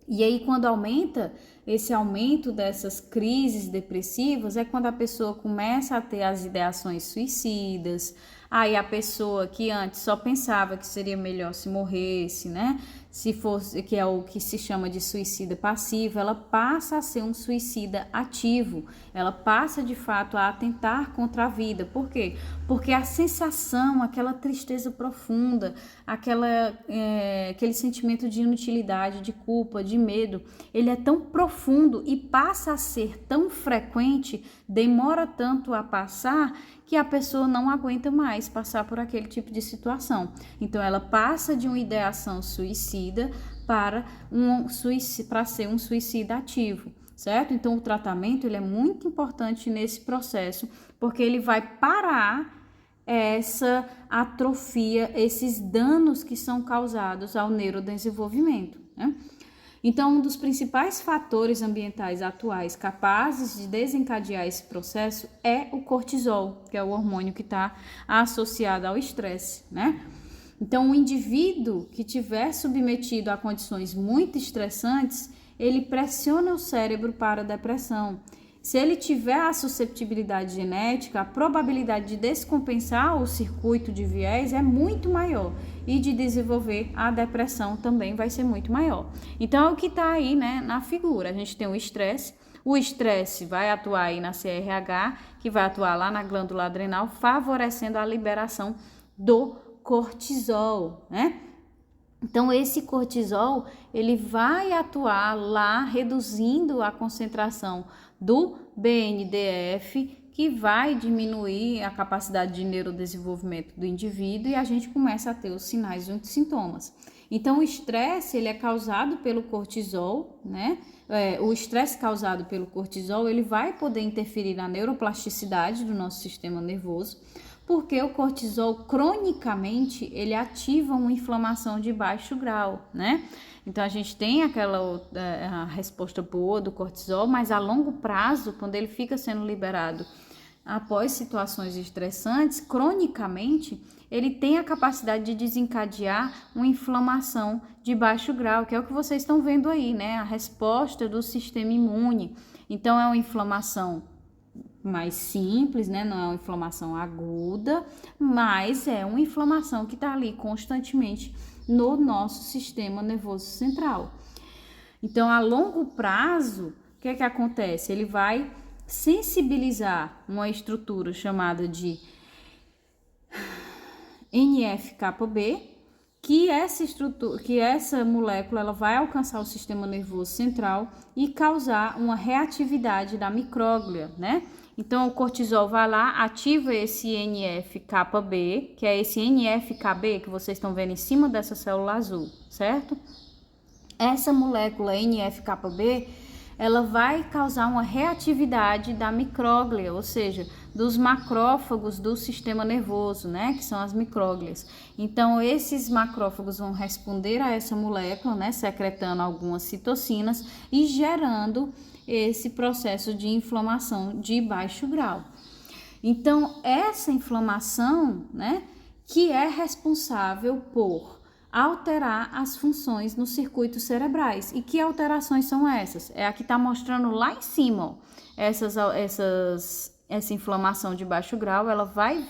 E aí, quando aumenta, esse aumento dessas crises depressivas é quando a pessoa começa a ter as ideações suicidas. Aí a pessoa que antes só pensava que seria melhor se morresse, né? Se fosse, que é o que se chama de suicida passivo, ela passa a ser um suicida ativo. Ela passa de fato a atentar contra a vida. Por quê? Porque a sensação, aquela tristeza profunda, aquele sentimento de inutilidade, de culpa, de medo, ele é tão profundo e passa a ser tão frequente, demora tanto a passar, que a pessoa não aguenta mais passar por aquele tipo de situação. Então, ela passa de uma ideação suicida para ser um suicida ativo, certo? Então, o tratamento ele é muito importante nesse processo, porque ele vai parar essa atrofia, esses danos que são causados ao neurodesenvolvimento, né? Então, um dos principais fatores ambientais atuais capazes de desencadear esse processo é o cortisol, que é o hormônio que está associado ao estresse, né? Então, o indivíduo que estiver submetido a condições muito estressantes, ele pressiona o cérebro para a depressão. Se ele tiver a susceptibilidade genética, a probabilidade de descompensar o circuito de viés é muito maior e de desenvolver a depressão também vai ser muito maior. Então, é o que está aí, né, na figura. A gente tem o estresse O estresse vai atuar aí na CRH, que vai atuar lá na glândula adrenal, favorecendo a liberação do cortisol, né? Então, esse cortisol, ele vai atuar lá, reduzindo a concentração do BNDF, que vai diminuir a capacidade de neurodesenvolvimento do indivíduo e a gente começa a ter os sinais e os sintomas. Então, o estresse, ele é causado pelo cortisol, né? O estresse causado pelo cortisol, ele vai poder interferir na neuroplasticidade do nosso sistema nervoso, porque o cortisol, cronicamente, ele ativa uma inflamação de baixo grau, né? Então, a gente tem a resposta boa do cortisol, mas a longo prazo, quando ele fica sendo liberado após situações estressantes, cronicamente, ele tem a capacidade de desencadear uma inflamação de baixo grau, que é o que vocês estão vendo aí, né? A resposta do sistema imune. Então, é uma inflamação mais simples, né? Não é uma inflamação aguda, mas é uma inflamação que está ali constantemente no nosso sistema nervoso central. Então, a longo prazo, o que é que acontece? Ele vai sensibilizar uma estrutura chamada de NF-κB, que essa molécula ela vai alcançar o sistema nervoso central e causar uma reatividade da micróglia, né? Então, o cortisol vai lá, ativa esse NF-κB, que é esse NF-κB que vocês estão vendo em cima dessa célula azul, certo? Essa molécula NF-κB, ela vai causar uma reatividade da micróglia, ou seja, dos macrófagos do sistema nervoso, né, que são as micróglias. Então, esses macrófagos vão responder a essa molécula, né, secretando algumas citocinas e gerando esse processo de inflamação de baixo grau. Então, essa inflamação, né, que é responsável por alterar as funções nos circuitos cerebrais. E que alterações são essas? É a que está mostrando lá em cima, ó. Essa inflamação de baixo grau, ela vai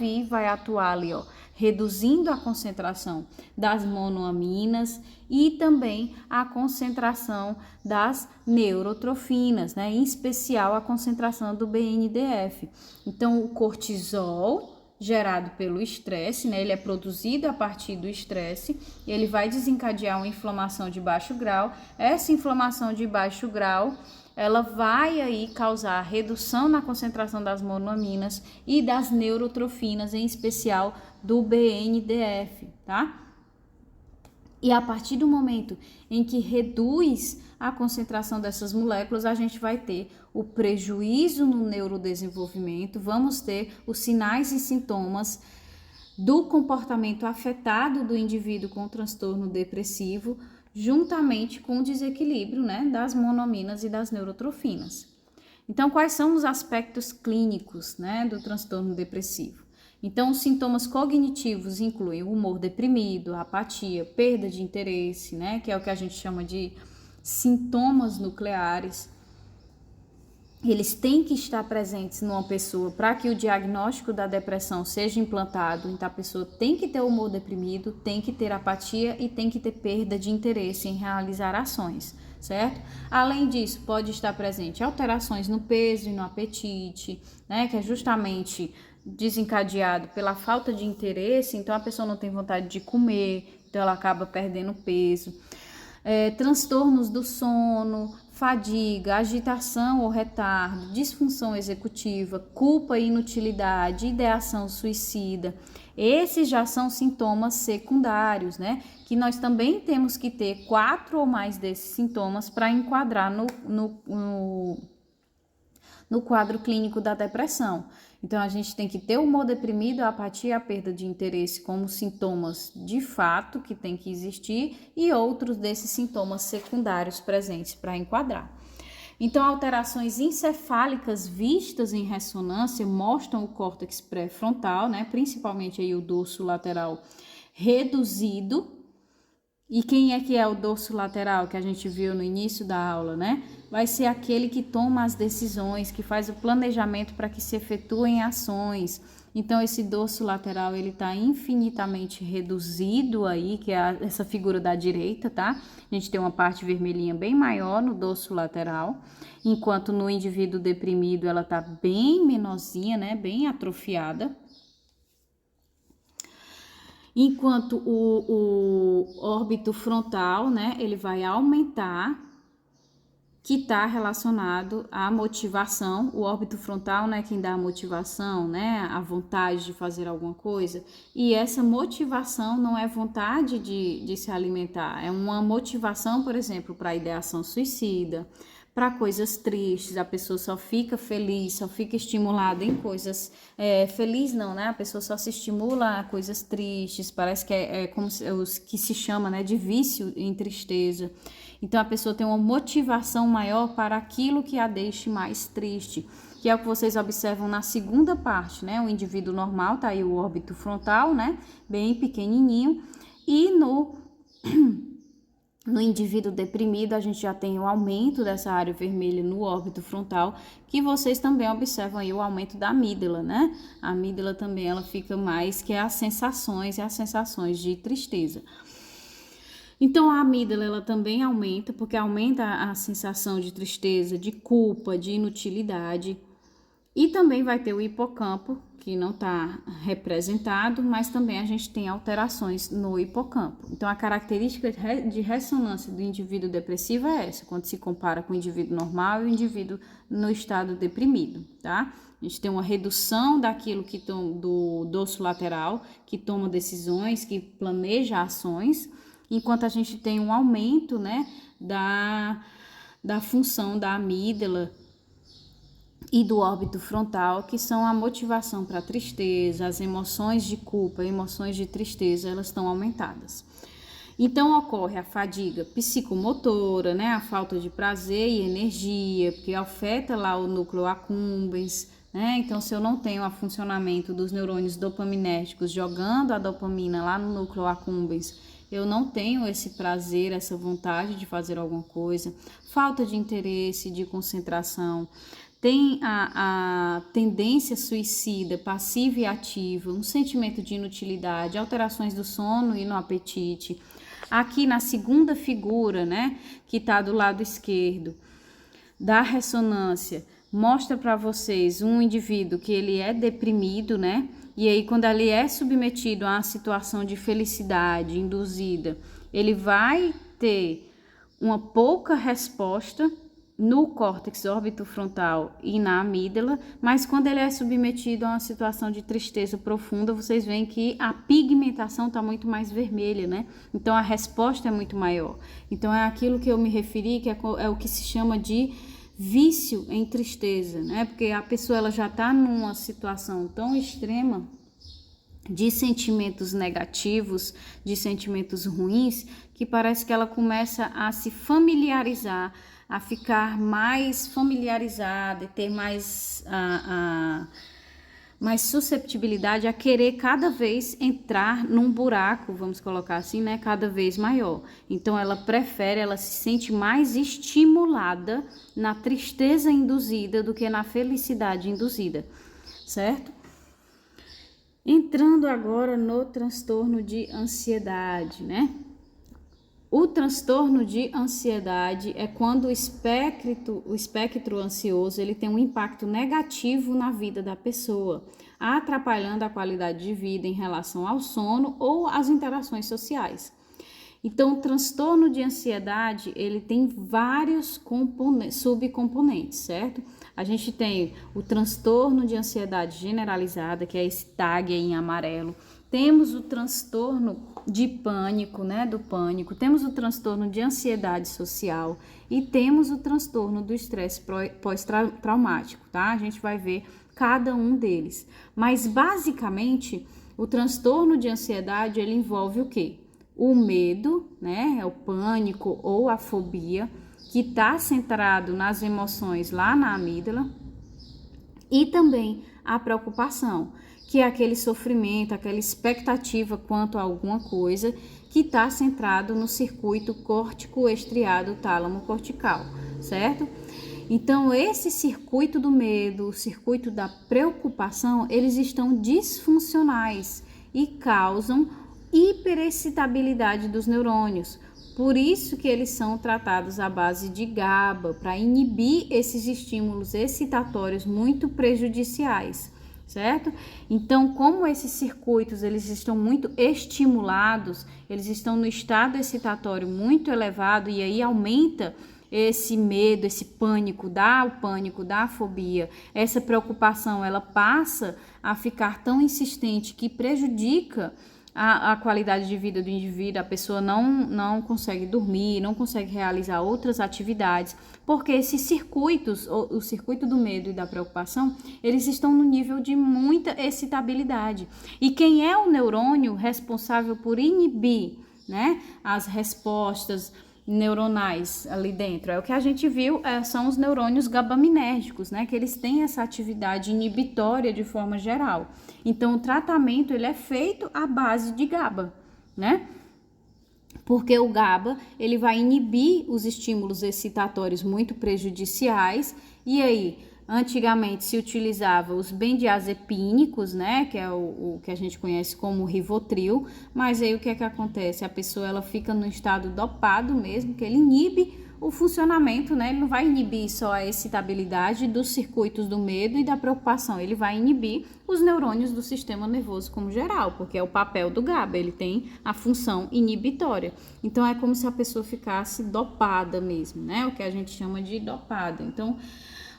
atuar ali, ó, reduzindo a concentração das monoaminas e também a concentração das neurotrofinas, né? Em especial a concentração do BNDF. Então, o cortisol gerado pelo estresse, né? Ele é produzido a partir do estresse, ele vai desencadear uma inflamação de baixo grau. Essa inflamação de baixo grau, ela vai aí causar redução na concentração das monoaminas e das neurotrofinas, em especial do BNDF, tá? E a partir do momento em que reduz a concentração dessas moléculas, a gente vai ter o prejuízo no neurodesenvolvimento, vamos ter os sinais e sintomas do comportamento afetado do indivíduo com transtorno depressivo, juntamente com o desequilíbrio, né, das monoaminas e das neurotrofinas. Então, quais são os aspectos clínicos, né, do transtorno depressivo? Então, os sintomas cognitivos incluem o humor deprimido, a apatia, perda de interesse, né, que é o que a gente chama de sintomas nucleares. Eles têm que estar presentes numa pessoa para que o diagnóstico da depressão seja implantado. Então, a pessoa tem que ter humor deprimido, tem que ter apatia e tem que ter perda de interesse em realizar ações, certo? Além disso, pode estar presente alterações no peso e no apetite, né, que é justamente desencadeado pela falta de interesse. Então, a pessoa não tem vontade de comer, então ela acaba perdendo peso. Transtornos do sono, fadiga, agitação ou retardo, disfunção executiva, culpa e inutilidade, ideação suicida. Esses já são sintomas secundários, né? Que nós também temos que ter 4 ou mais desses sintomas para enquadrar no quadro clínico da depressão. Então, a gente tem que ter o humor deprimido, a apatia, a perda de interesse como sintomas de fato que tem que existir e outros desses sintomas secundários presentes para enquadrar. Então, alterações encefálicas vistas em ressonância mostram o córtex pré-frontal, né, principalmente aí o dorso lateral reduzido. E quem é que é o dorso lateral que a gente viu no início da aula, né? Vai ser aquele que toma as decisões, que faz o planejamento para que se efetuem ações. Então esse dorso lateral ele está infinitamente reduzido aí, que é essa figura da direita, tá? A gente tem uma parte vermelhinha bem maior no dorso lateral, enquanto no indivíduo deprimido ela tá bem menorzinha, né? Bem atrofiada. Enquanto o órbito frontal, né, ele vai aumentar, que está relacionado à motivação. O órbito frontal, né, quem dá a motivação, né, a vontade de fazer alguma coisa. E essa motivação não é vontade de se alimentar, é uma motivação, por exemplo, para a ideação suicida, para coisas tristes. A pessoa só fica feliz, só fica estimulada em coisas feliz não, né? A pessoa só se estimula a coisas tristes, parece que é como os que se chama, né, de vício em tristeza. Então a pessoa tem uma motivação maior para aquilo que a deixe mais triste, que é o que vocês observam na segunda parte, né? O indivíduo normal, tá aí o órbito frontal, né? Bem pequenininho, e no indivíduo deprimido, a gente já tem o aumento dessa área vermelha no órbito frontal, que vocês também observam aí o aumento da amígdala, né? A amígdala também, ela fica mais, que é as sensações de tristeza. Então, a amígdala, ela também aumenta, porque aumenta a sensação de tristeza, de culpa, de inutilidade. E também vai ter o hipocampo, que não está representado, mas também a gente tem alterações no hipocampo. Então, a característica de ressonância do indivíduo depressivo é essa, quando se compara com o indivíduo normal e o indivíduo no estado deprimido, tá? A gente tem uma redução daquilo do dorso lateral, que toma decisões, que planeja ações, enquanto a gente tem um aumento, né, da função da amígdala e do órbito frontal, que são a motivação para a tristeza, as emoções de culpa, emoções de tristeza, elas estão aumentadas. Então ocorre a fadiga psicomotora, né, a falta de prazer e energia, porque afeta lá o núcleo accumbens, né? Então, se eu não tenho o funcionamento dos neurônios dopaminérgicos jogando a dopamina lá no núcleo accumbens, eu não tenho esse prazer, essa vontade de fazer alguma coisa, falta de interesse, de concentração, tem a tendência suicida, passiva e ativa, um sentimento de inutilidade, alterações do sono e no apetite. Aqui na segunda figura, né, que está do lado esquerdo, da ressonância, mostra para vocês um indivíduo que ele é deprimido, né? E aí, quando ele é submetido a uma situação de felicidade induzida, ele vai ter uma pouca resposta no córtex orbitofrontal e na amígdala, mas quando ele é submetido a uma situação de tristeza profunda, vocês veem que a pigmentação está muito mais vermelha, né? Então, a resposta é muito maior. Então, é aquilo que eu me referi, que é o que se chama de vício em tristeza, né? Porque a pessoa ela já está numa situação tão extrema de sentimentos negativos, de sentimentos ruins, que parece que ela começa a se familiarizar, a ficar mais familiarizada e ter mais susceptibilidade a querer cada vez entrar num buraco, vamos colocar assim, né, cada vez maior. Então ela se sente mais estimulada na tristeza induzida do que na felicidade induzida, certo? Entrando agora no transtorno de ansiedade, né? O transtorno de ansiedade é quando o espectro ansioso ele tem um impacto negativo na vida da pessoa, atrapalhando a qualidade de vida em relação ao sono ou às interações sociais. Então, o transtorno de ansiedade ele tem vários subcomponentes, certo? A gente tem o transtorno de ansiedade generalizada, que é esse tag aí em amarelo. Temos o transtorno de pânico, né, do pânico, temos o transtorno de ansiedade social e temos o transtorno do estresse pós-traumático, tá? A gente vai ver cada um deles. Mas, basicamente, o transtorno de ansiedade, ele envolve o quê? O medo, né, é o pânico ou a fobia, que está centrado nas emoções lá na amígdala, e também a preocupação, que é aquele sofrimento, aquela expectativa quanto a alguma coisa que está centrado no circuito córtico-estriado tálamo cortical, certo? Então, esse circuito do medo, o circuito da preocupação, eles estão disfuncionais e causam hiperexcitabilidade dos neurônios. Por isso que eles são tratados à base de GABA, para inibir esses estímulos excitatórios muito prejudiciais, certo? Então, como esses circuitos eles estão muito estimulados, eles estão no estado excitatório muito elevado e aí aumenta esse medo, esse pânico, da fobia, essa preocupação, ela passa a ficar tão insistente que prejudica a qualidade de vida do indivíduo, a pessoa não consegue dormir, não consegue realizar outras atividades, porque esses circuitos, o circuito do medo e da preocupação, eles estão no nível de muita excitabilidade. E quem é o neurônio responsável por inibir, né, as respostas neuronais ali dentro? É o que a gente viu, são os neurônios gabaminérgicos, né? Que eles têm essa atividade inibitória de forma geral. Então, o tratamento ele é feito à base de GABA, né? Porque o GABA ele vai inibir os estímulos excitatórios muito prejudiciais. E aí, antigamente se utilizava os benzodiazepínicos, né, que é o que a gente conhece como Rivotril, mas aí o que é que acontece? A pessoa ela fica no estado dopado mesmo, que ele inibe o funcionamento, né, ele não vai inibir só a excitabilidade dos circuitos do medo e da preocupação, ele vai inibir os neurônios do sistema nervoso como geral, porque é o papel do GABA, ele tem a função inibitória. Então é como se a pessoa ficasse dopada mesmo, né, o que a gente chama de dopada. Então,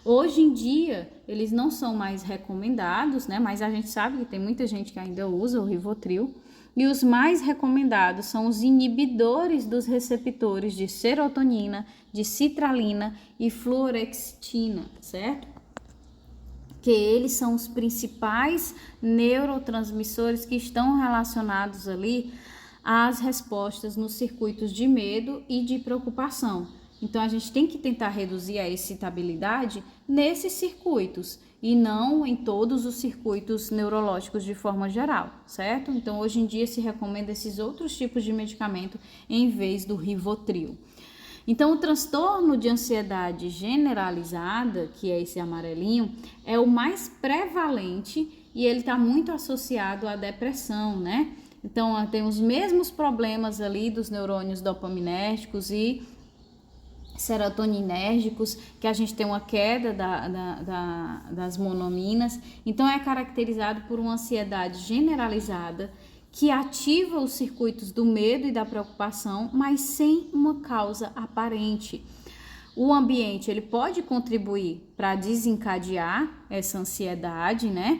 hoje em dia, eles não são mais recomendados, né? Mas a gente sabe que tem muita gente que ainda usa o Rivotril. E os mais recomendados são os inibidores dos receptores de serotonina, de citralina e fluorexetina, certo? Que eles são os principais neurotransmissores que estão relacionados ali às respostas nos circuitos de medo e de preocupação. Então, a gente tem que tentar reduzir a excitabilidade nesses circuitos e não em todos os circuitos neurológicos de forma geral, certo? Então, hoje em dia se recomenda esses outros tipos de medicamento em vez do Rivotril. Então, o transtorno de ansiedade generalizada, que é esse amarelinho, é o mais prevalente e ele está muito associado à depressão, né? Então, tem os mesmos problemas ali dos neurônios dopaminérgicos e serotoninérgicos, que a gente tem uma queda das monoaminas. Então, é caracterizado por uma ansiedade generalizada que ativa os circuitos do medo e da preocupação, mas sem uma causa aparente. O ambiente ele pode contribuir para desencadear essa ansiedade, né?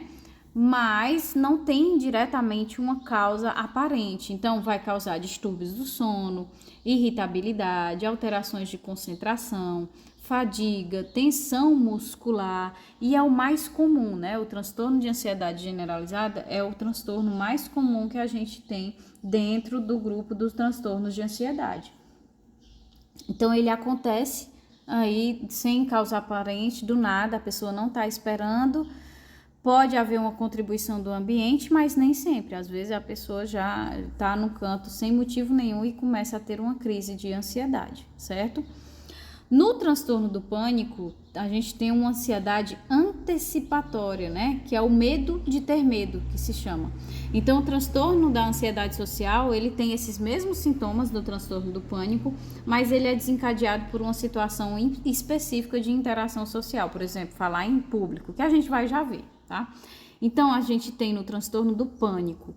Mas não tem diretamente uma causa aparente. Então, vai causar distúrbios do sono, irritabilidade, alterações de concentração, fadiga, tensão muscular e é o mais comum, né? O transtorno de ansiedade generalizada é o transtorno mais comum que a gente tem dentro do grupo dos transtornos de ansiedade. Então, ele acontece aí sem causa aparente, do nada, a pessoa não está esperando. Pode haver uma contribuição do ambiente, mas nem sempre. Às vezes a pessoa já está no canto sem motivo nenhum e começa a ter uma crise de ansiedade, certo? No transtorno do pânico, a gente tem uma ansiedade antecipatória, né? Que é o medo de ter medo, que se chama. Então, o transtorno da ansiedade social, ele tem esses mesmos sintomas do transtorno do pânico, mas ele é desencadeado por uma situação específica de interação social. Por exemplo, falar em público, que a gente vai já ver, tá? Então, a gente tem no transtorno do pânico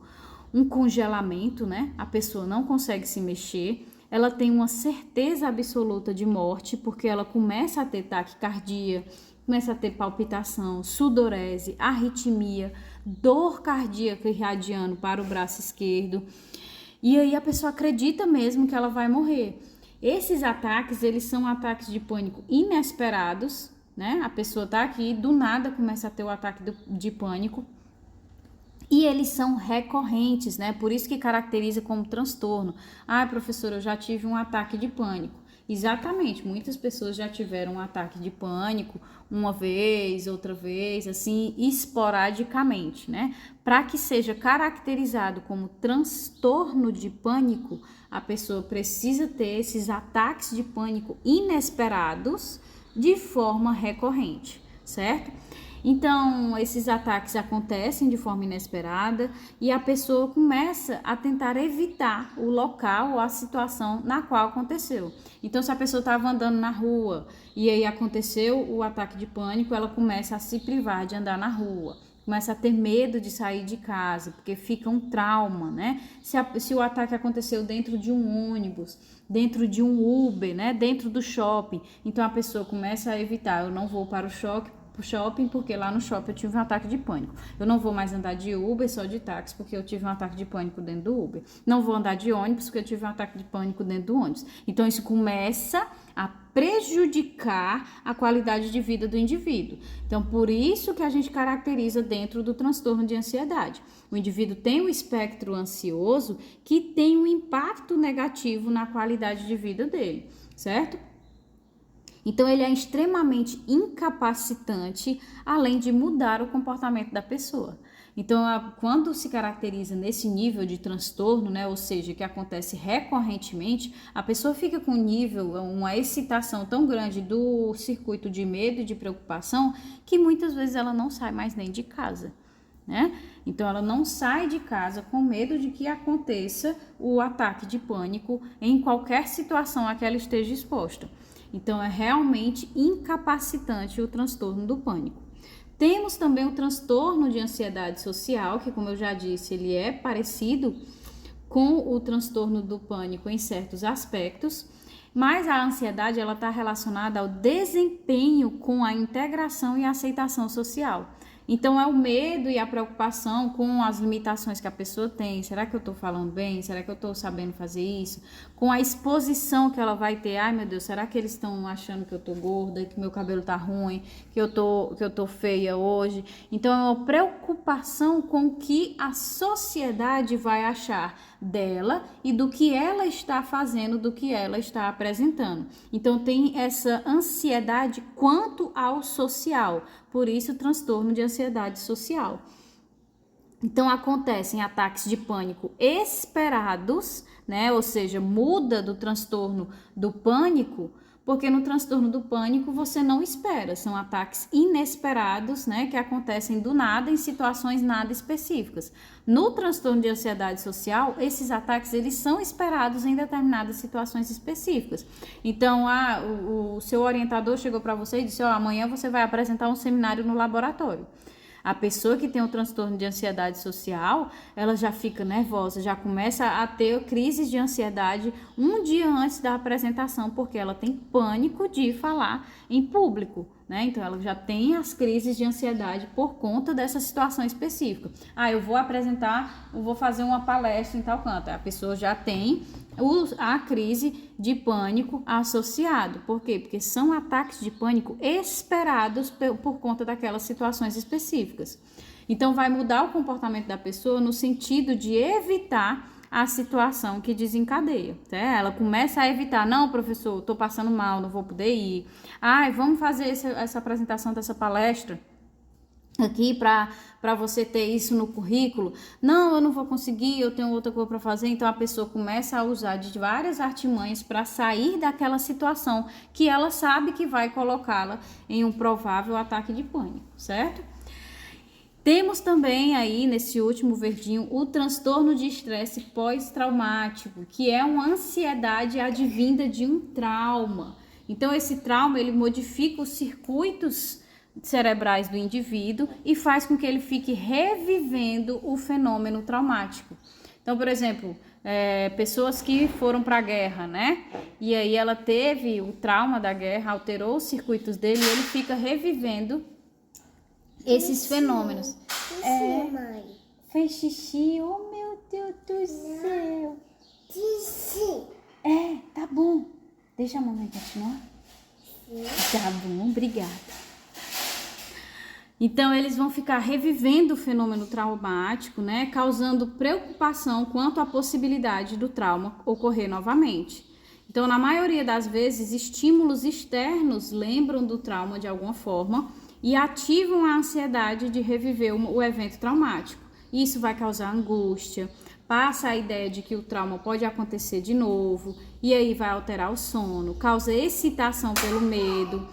um congelamento, né? A pessoa não consegue se mexer. Ela tem uma certeza absoluta de morte, porque ela começa a ter taquicardia, começa a ter palpitação, sudorese, arritmia, dor cardíaca irradiando para o braço esquerdo. E aí a pessoa acredita mesmo que ela vai morrer. Esses ataques, eles são ataques de pânico inesperados, né? A pessoa tá aqui, do nada começa a ter o ataque de pânico. E eles são recorrentes, né? Por isso que caracteriza como transtorno. Ah, professora, eu já tive um ataque de pânico. Exatamente, muitas pessoas já tiveram um ataque de pânico uma vez, outra vez, assim, esporadicamente, né? Para que seja caracterizado como transtorno de pânico, a pessoa precisa ter esses ataques de pânico inesperados, de forma recorrente, certo? Então, esses ataques acontecem de forma inesperada e a pessoa começa a tentar evitar o local ou a situação na qual aconteceu. Então, se a pessoa estava andando na rua e aí aconteceu o ataque de pânico, ela começa a se privar de andar na rua, começa a ter medo de sair de casa, porque fica um trauma, né? Se o ataque aconteceu dentro de um ônibus, dentro de um Uber, né? Dentro do shopping, então a pessoa começa a evitar, eu não vou para o shopping porque lá no shopping eu tive um ataque de pânico. Eu não vou mais andar de Uber, só de táxi, porque eu tive um ataque de pânico dentro do Uber. Não vou andar de ônibus porque eu tive um ataque de pânico dentro do ônibus. Então isso começa a prejudicar a qualidade de vida do indivíduo. Então por isso que a gente caracteriza dentro do transtorno de ansiedade. O indivíduo tem um espectro ansioso que tem um impacto negativo na qualidade de vida dele, certo? Então, ele é extremamente incapacitante, além de mudar o comportamento da pessoa. Então, quando se caracteriza nesse nível de transtorno, né, ou seja, que acontece recorrentemente, a pessoa fica com um nível, uma excitação tão grande do circuito de medo e de preocupação, que muitas vezes ela não sai mais nem de casa, né? Então, ela não sai de casa com medo de que aconteça o ataque de pânico em qualquer situação a que ela esteja exposta. Então, é realmente incapacitante o transtorno do pânico. Temos também o transtorno de ansiedade social, que, como eu já disse, ele é parecido com o transtorno do pânico em certos aspectos, mas a ansiedade ela está relacionada ao desempenho com a integração e a aceitação social. Então, é o medo e a preocupação com as limitações que a pessoa tem. Será que eu estou falando bem? Será que eu estou sabendo fazer isso? Com a exposição que ela vai ter. Ai, meu Deus, será que eles estão achando que eu estou gorda, que meu cabelo está ruim, que eu tô feia hoje? Então, é uma preocupação com o que a sociedade vai achar dela e do que ela está fazendo, do que ela está apresentando. Então, tem essa ansiedade quanto ao social. Por isso, o transtorno de ansiedade social. Então, acontecem ataques de pânico esperados, né? Ou seja, muda do transtorno do pânico, porque no transtorno do pânico você não espera. São ataques inesperados, né? Que acontecem do nada em situações nada específicas. No transtorno de ansiedade social, esses ataques eles são esperados em determinadas situações específicas. Então, o seu orientador chegou para você e disse: amanhã você vai apresentar um seminário no laboratório. A pessoa que tem um transtorno de ansiedade social, ela já fica nervosa, já começa a ter crises de ansiedade um dia antes da apresentação, porque ela tem pânico de falar em público, né? Então, ela já tem as crises de ansiedade por conta dessa situação específica. Eu vou apresentar, eu vou fazer uma palestra em tal canto. A pessoa já tem a crise de pânico associado. Por quê? Porque são ataques de pânico esperados por conta daquelas situações específicas. Então, vai mudar o comportamento da pessoa no sentido de evitar a situação que desencadeia, tá? Ela começa a evitar: não, professor, estou passando mal, não vou poder ir. Vamos fazer essa apresentação dessa palestra aqui para você ter isso no currículo. Não, eu não vou conseguir, eu tenho outra coisa para fazer. Então a pessoa começa a usar de várias artimanhas para sair daquela situação que ela sabe que vai colocá-la em um provável ataque de pânico, certo? Temos também aí, nesse último verdinho, o transtorno de estresse pós-traumático, que é uma ansiedade advinda de um trauma. Então, esse trauma, ele modifica os circuitos cerebrais do indivíduo e faz com que ele fique revivendo o fenômeno traumático. Então, por exemplo, pessoas que foram para a guerra, né? E aí ela teve o trauma da guerra, alterou os circuitos dele e ele fica revivendo esses fenômenos. Mãe. Fez xixi? Oh, meu Deus do céu. Xixi. Tá bom. Deixa a mamãe continuar. Tá bom, obrigada. Então, eles vão ficar revivendo o fenômeno traumático, né? Causando preocupação quanto à possibilidade do trauma ocorrer novamente. Então, na maioria das vezes, estímulos externos lembram do trauma de alguma forma e ativam a ansiedade de reviver o evento traumático. Isso vai causar angústia, passa a ideia de que o trauma pode acontecer de novo, e aí vai alterar o sono, causa excitação pelo medo,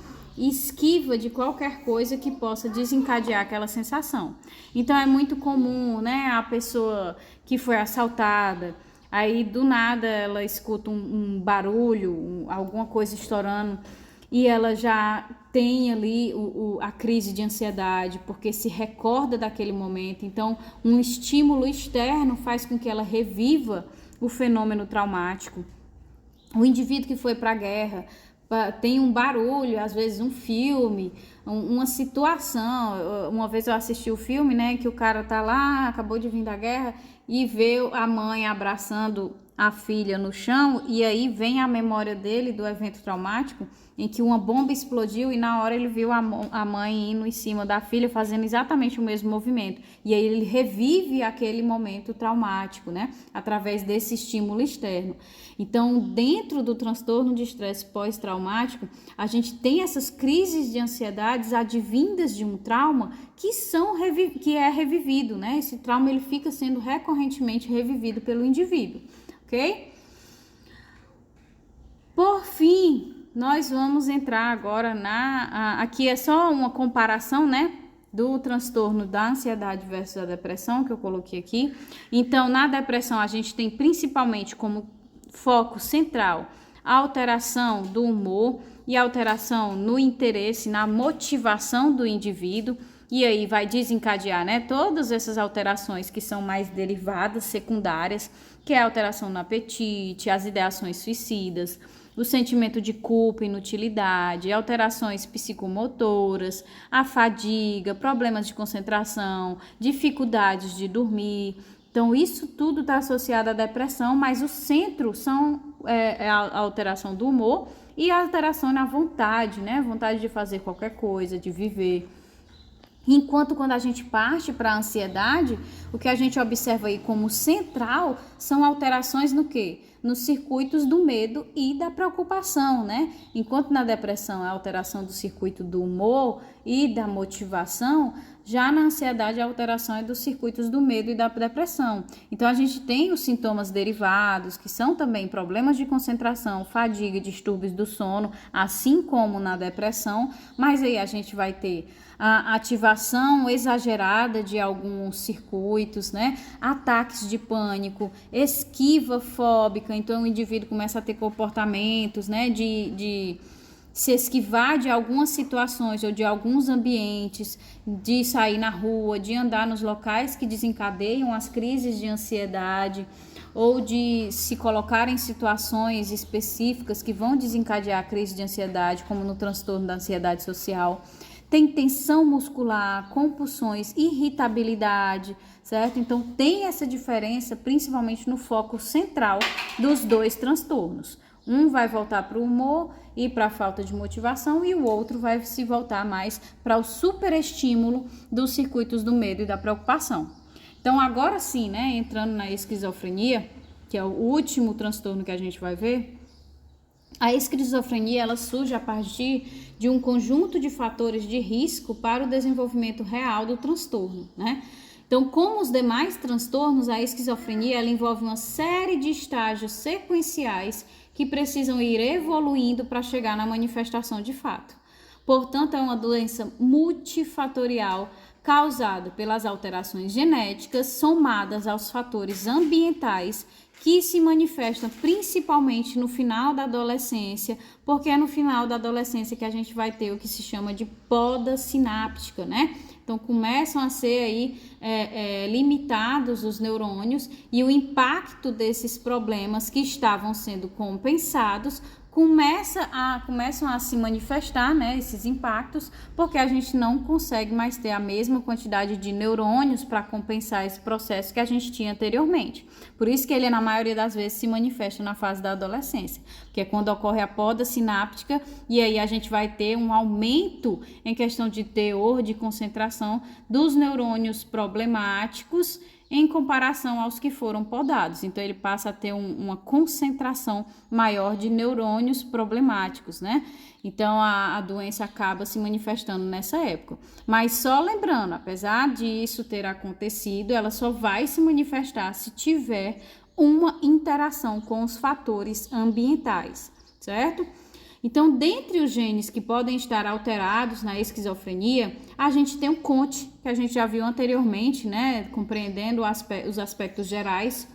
esquiva de qualquer coisa que possa desencadear aquela sensação. Então é muito comum, né, a pessoa que foi assaltada, aí do nada ela escuta um barulho, alguma coisa estourando, e ela já tem ali a crise de ansiedade, porque se recorda daquele momento. Então, um estímulo externo faz com que ela reviva o fenômeno traumático. O indivíduo que foi para a guerra tem um barulho, às vezes um filme, uma situação. Uma vez eu assisti o filme, né, que o cara tá lá, acabou de vir da guerra e vê a mãe abraçando a filha no chão, e aí vem a memória dele do evento traumático em que uma bomba explodiu e na hora ele viu a mãe indo em cima da filha fazendo exatamente o mesmo movimento, e aí ele revive aquele momento traumático, né, através desse estímulo externo. Então, dentro do transtorno de estresse pós-traumático, a gente tem essas crises de ansiedades advindas de um trauma que é revivido, né? Esse trauma ele fica sendo recorrentemente revivido pelo indivíduo, ok? Por fim, nós vamos entrar agora aqui é só uma comparação, né, do transtorno da ansiedade versus a depressão que eu coloquei aqui. Então, na depressão a gente tem principalmente como foco central a alteração do humor e a alteração no interesse, na motivação do indivíduo, e aí vai desencadear, né, todas essas alterações que são mais derivadas, secundárias, que é a alteração no apetite, as ideações suicidas, o sentimento de culpa, inutilidade, alterações psicomotoras, a fadiga, problemas de concentração, dificuldades de dormir. Então, isso tudo está associado à depressão, mas o centro é a alteração do humor e a alteração na vontade, né? Vontade de fazer qualquer coisa, de viver. Enquanto quando a gente parte para a ansiedade, o que a gente observa aí como central são alterações no quê? Nos circuitos do medo e da preocupação, né? Enquanto na depressão é a alteração do circuito do humor e da motivação, já na ansiedade a alteração é dos circuitos do medo e da depressão. Então a gente tem os sintomas derivados, que são também problemas de concentração, fadiga e distúrbios do sono, assim como na depressão, mas aí a gente vai ter a ativação exagerada de alguns circuitos, né? Ataques de pânico, esquiva fóbica, então o indivíduo começa a ter comportamentos, né, de se esquivar de algumas situações ou de alguns ambientes, de sair na rua, de andar nos locais que desencadeiam as crises de ansiedade, ou de se colocar em situações específicas que vão desencadear a crise de ansiedade, como no transtorno da ansiedade social. Tem tensão muscular, compulsões, irritabilidade, certo? Então, tem essa diferença, principalmente no foco central dos dois transtornos. Um vai voltar para o humor e para a falta de motivação, e o outro vai se voltar mais para o superestímulo dos circuitos do medo e da preocupação. Então, agora sim, né, entrando na esquizofrenia, que é o último transtorno que a gente vai ver, a esquizofrenia ela surge a partir de um conjunto de fatores de risco para o desenvolvimento real do transtorno, né? Então, como os demais transtornos, a esquizofrenia ela envolve uma série de estágios sequenciais que precisam ir evoluindo para chegar na manifestação de fato. Portanto, é uma doença multifatorial causada pelas alterações genéticas somadas aos fatores ambientais que se manifestam principalmente no final da adolescência, porque é no final da adolescência que a gente vai ter o que se chama de poda sináptica, né? Então, começam a ser aí limitados os neurônios e o impacto desses problemas que estavam sendo compensados começam a se manifestar, né, esses impactos, porque a gente não consegue mais ter a mesma quantidade de neurônios para compensar esse processo que a gente tinha anteriormente. Por isso que ele, na maioria das vezes, se manifesta na fase da adolescência, que é quando ocorre a poda sináptica, e aí a gente vai ter um aumento em questão de teor, de concentração dos neurônios problemáticos em comparação aos que foram podados. Então, ele passa a ter uma concentração maior de neurônios problemáticos, né? Então, a doença acaba se manifestando nessa época. Mas só lembrando, apesar disso ter acontecido, ela só vai se manifestar se tiver uma interação com os fatores ambientais, certo? Então, dentre os genes que podem estar alterados na esquizofrenia, a gente tem o CONT, que a gente já viu anteriormente, né, compreendendo os aspectos gerais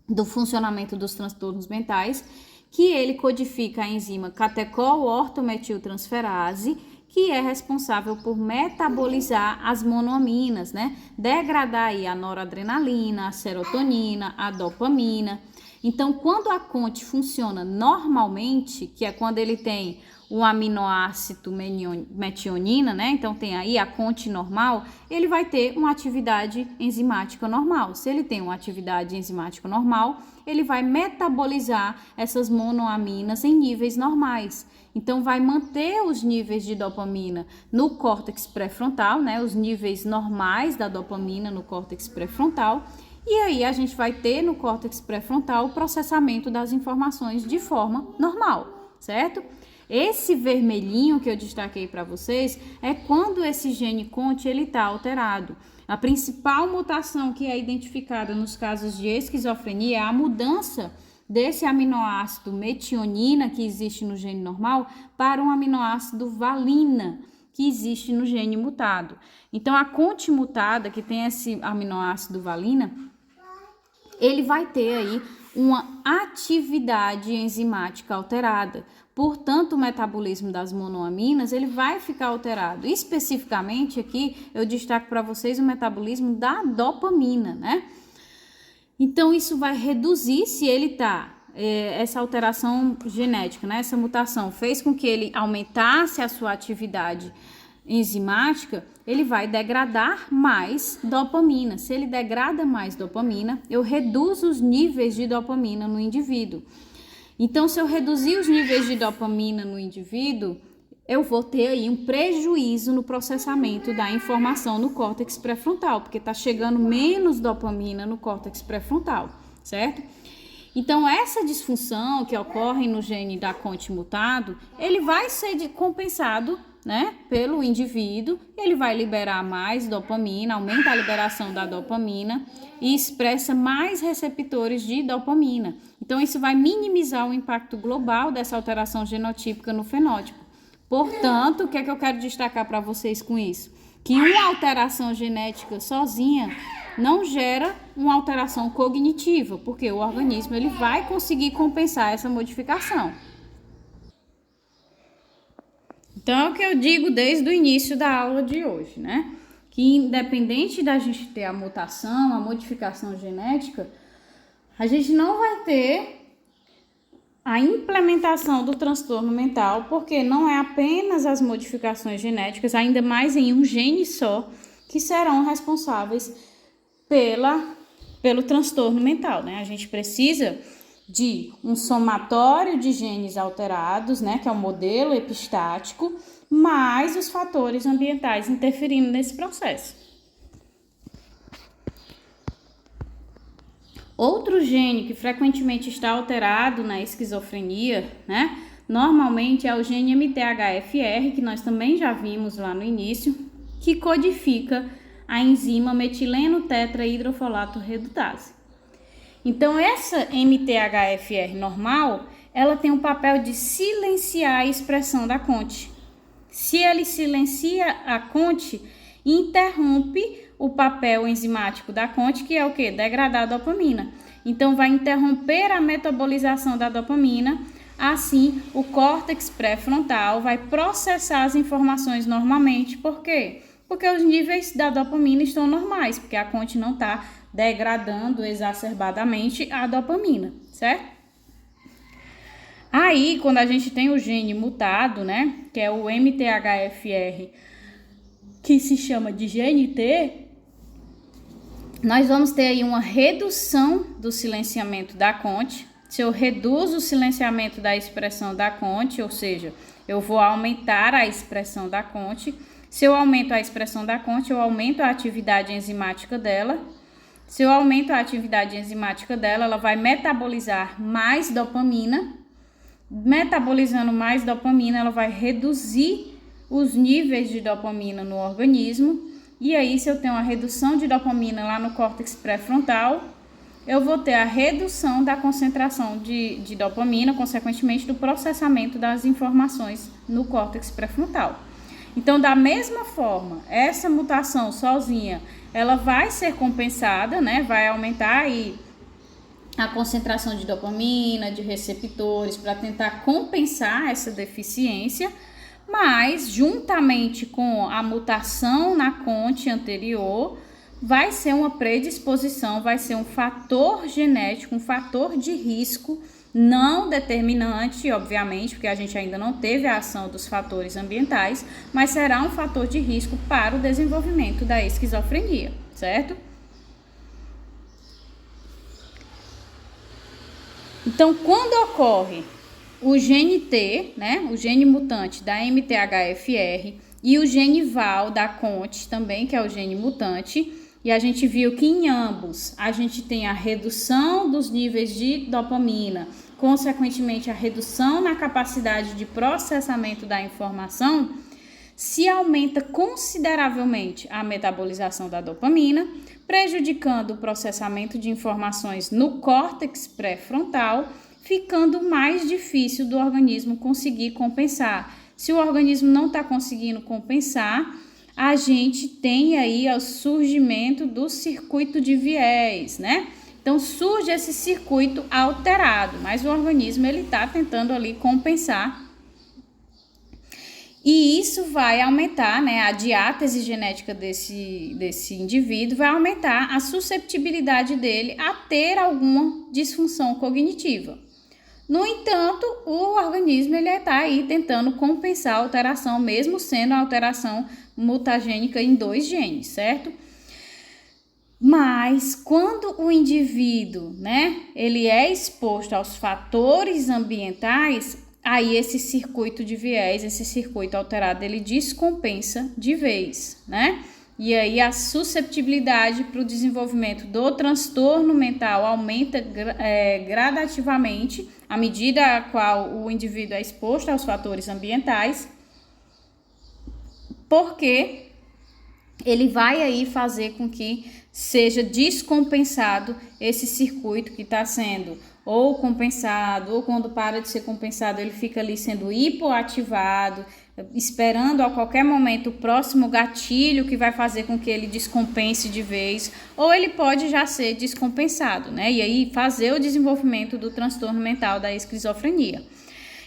do funcionamento dos transtornos mentais, que ele codifica a enzima catecol-ortometiltransferase, que é responsável por metabolizar as monoaminas, né, degradar aí a noradrenalina, a serotonina, a dopamina. Então, quando a CONT funciona normalmente, que é quando ele tem o aminoácido metionina, né? Então, tem aí a CONT normal, ele vai ter uma atividade enzimática normal. Se ele tem uma atividade enzimática normal, ele vai metabolizar essas monoaminas em níveis normais. Então, vai manter os níveis de dopamina no córtex pré-frontal, né? Os níveis normais da dopamina no córtex pré-frontal. E aí a gente vai ter no córtex pré-frontal o processamento das informações de forma normal, certo? Esse vermelhinho que eu destaquei para vocês é quando esse gene CONT ele está alterado. A principal mutação que é identificada nos casos de esquizofrenia é a mudança desse aminoácido metionina que existe no gene normal para um aminoácido valina que existe no gene mutado. Então a CONT mutada que tem esse aminoácido valina, ele vai ter aí uma atividade enzimática alterada. Portanto, o metabolismo das monoaminas, ele vai ficar alterado. Especificamente aqui, eu destaco para vocês o metabolismo da dopamina, né? Então, isso vai reduzir, se ele tá, essa alteração genética, né? Essa mutação fez com que ele aumentasse a sua atividade enzimática, ele vai degradar mais dopamina. Se ele degrada mais dopamina, eu reduzo os níveis de dopamina no indivíduo. Então, se eu reduzir os níveis de dopamina no indivíduo, eu vou ter aí um prejuízo no processamento da informação no córtex pré-frontal, porque está chegando menos dopamina no córtex pré-frontal, certo? Então, essa disfunção que ocorre no gene da CONT mutado, ele vai ser compensado, né, pelo indivíduo, ele vai liberar mais dopamina, aumenta a liberação da dopamina e expressa mais receptores de dopamina. Então, isso vai minimizar o impacto global dessa alteração genotípica no fenótipo. Portanto, o que é que eu quero destacar para vocês com isso? Que uma alteração genética sozinha não gera uma alteração cognitiva, porque o organismo ele vai conseguir compensar essa modificação. Então, é o que eu digo desde o início da aula de hoje, né? Que independente da gente ter a mutação, a modificação genética, a gente não vai ter a implementação do transtorno mental, porque não é apenas as modificações genéticas, ainda mais em um gene só, que serão responsáveis pelo transtorno mental, né? A gente precisa de um somatório de genes alterados, né, que é o modelo epistático, mais os fatores ambientais interferindo nesse processo. Outro gene que frequentemente está alterado na esquizofrenia, né, normalmente é o gene MTHFR, que nós também já vimos lá no início, que codifica a enzima metileno tetrahidrofolato redutase. Então, essa MTHFR normal, ela tem o papel de silenciar a expressão da CONT. Se ele silencia a CONT, interrompe o papel enzimático da CONT, que é o quê? Degradar a dopamina. Então, vai interromper a metabolização da dopamina. Assim, o córtex pré-frontal vai processar as informações normalmente. Por quê? Porque os níveis da dopamina estão normais, porque a CONT não está degradando exacerbadamente a dopamina, certo? Aí, quando a gente tem o gene mutado, né, que é o MTHFR, que se chama de GNT, nós vamos ter aí uma redução do silenciamento da CONT. Se eu reduzo o silenciamento da expressão da CONT, ou seja, eu vou aumentar a expressão da CONT. Se eu aumento a expressão da CONT, eu aumento a atividade enzimática dela. Se eu aumento a atividade enzimática dela, ela vai metabolizar mais dopamina. Metabolizando mais dopamina, ela vai reduzir os níveis de dopamina no organismo. E aí, se eu tenho uma redução de dopamina lá no córtex pré-frontal, eu vou ter a redução da concentração de dopamina, consequentemente do processamento das informações no córtex pré-frontal. Então, da mesma forma, essa mutação sozinha, ela vai ser compensada, né? Vai aumentar aí a concentração de dopamina, de receptores, para tentar compensar essa deficiência, mas juntamente com a mutação na conte anterior, vai ser uma predisposição, vai ser um fator genético, um fator de risco não determinante, obviamente, porque a gente ainda não teve a ação dos fatores ambientais, mas será um fator de risco para o desenvolvimento da esquizofrenia, certo? Então, quando ocorre o gene T, né, o gene mutante da MTHFR e o gene VAL da CONT também, que é o gene mutante, e a gente viu que em ambos a gente tem a redução dos níveis de dopamina, consequentemente a redução na capacidade de processamento da informação, se aumenta consideravelmente a metabolização da dopamina, prejudicando o processamento de informações no córtex pré-frontal, ficando mais difícil do organismo conseguir compensar. Se o organismo não está conseguindo compensar, a gente tem aí o surgimento do circuito de viés, né? Então surge esse circuito alterado, mas o organismo ele está tentando ali compensar. E isso vai aumentar, né, a diátese genética desse indivíduo vai aumentar a susceptibilidade dele a ter alguma disfunção cognitiva. No entanto, o organismo ele está aí tentando compensar a alteração, mesmo sendo a alteração mutagênica em 2 genes, certo? Mas quando o indivíduo, né, ele é exposto aos fatores ambientais, aí esse circuito de viés, esse circuito alterado, ele descompensa de vez, né? E aí a susceptibilidade para o desenvolvimento do transtorno mental aumenta gradativamente à medida a qual o indivíduo é exposto aos fatores ambientais, porque ele vai aí fazer com que seja descompensado esse circuito que está sendo ou compensado, ou quando para de ser compensado, ele fica ali sendo hipoativado, esperando a qualquer momento o próximo gatilho que vai fazer com que ele descompense de vez, ou ele pode já ser descompensado, né? E aí fazer o desenvolvimento do transtorno mental da esquizofrenia.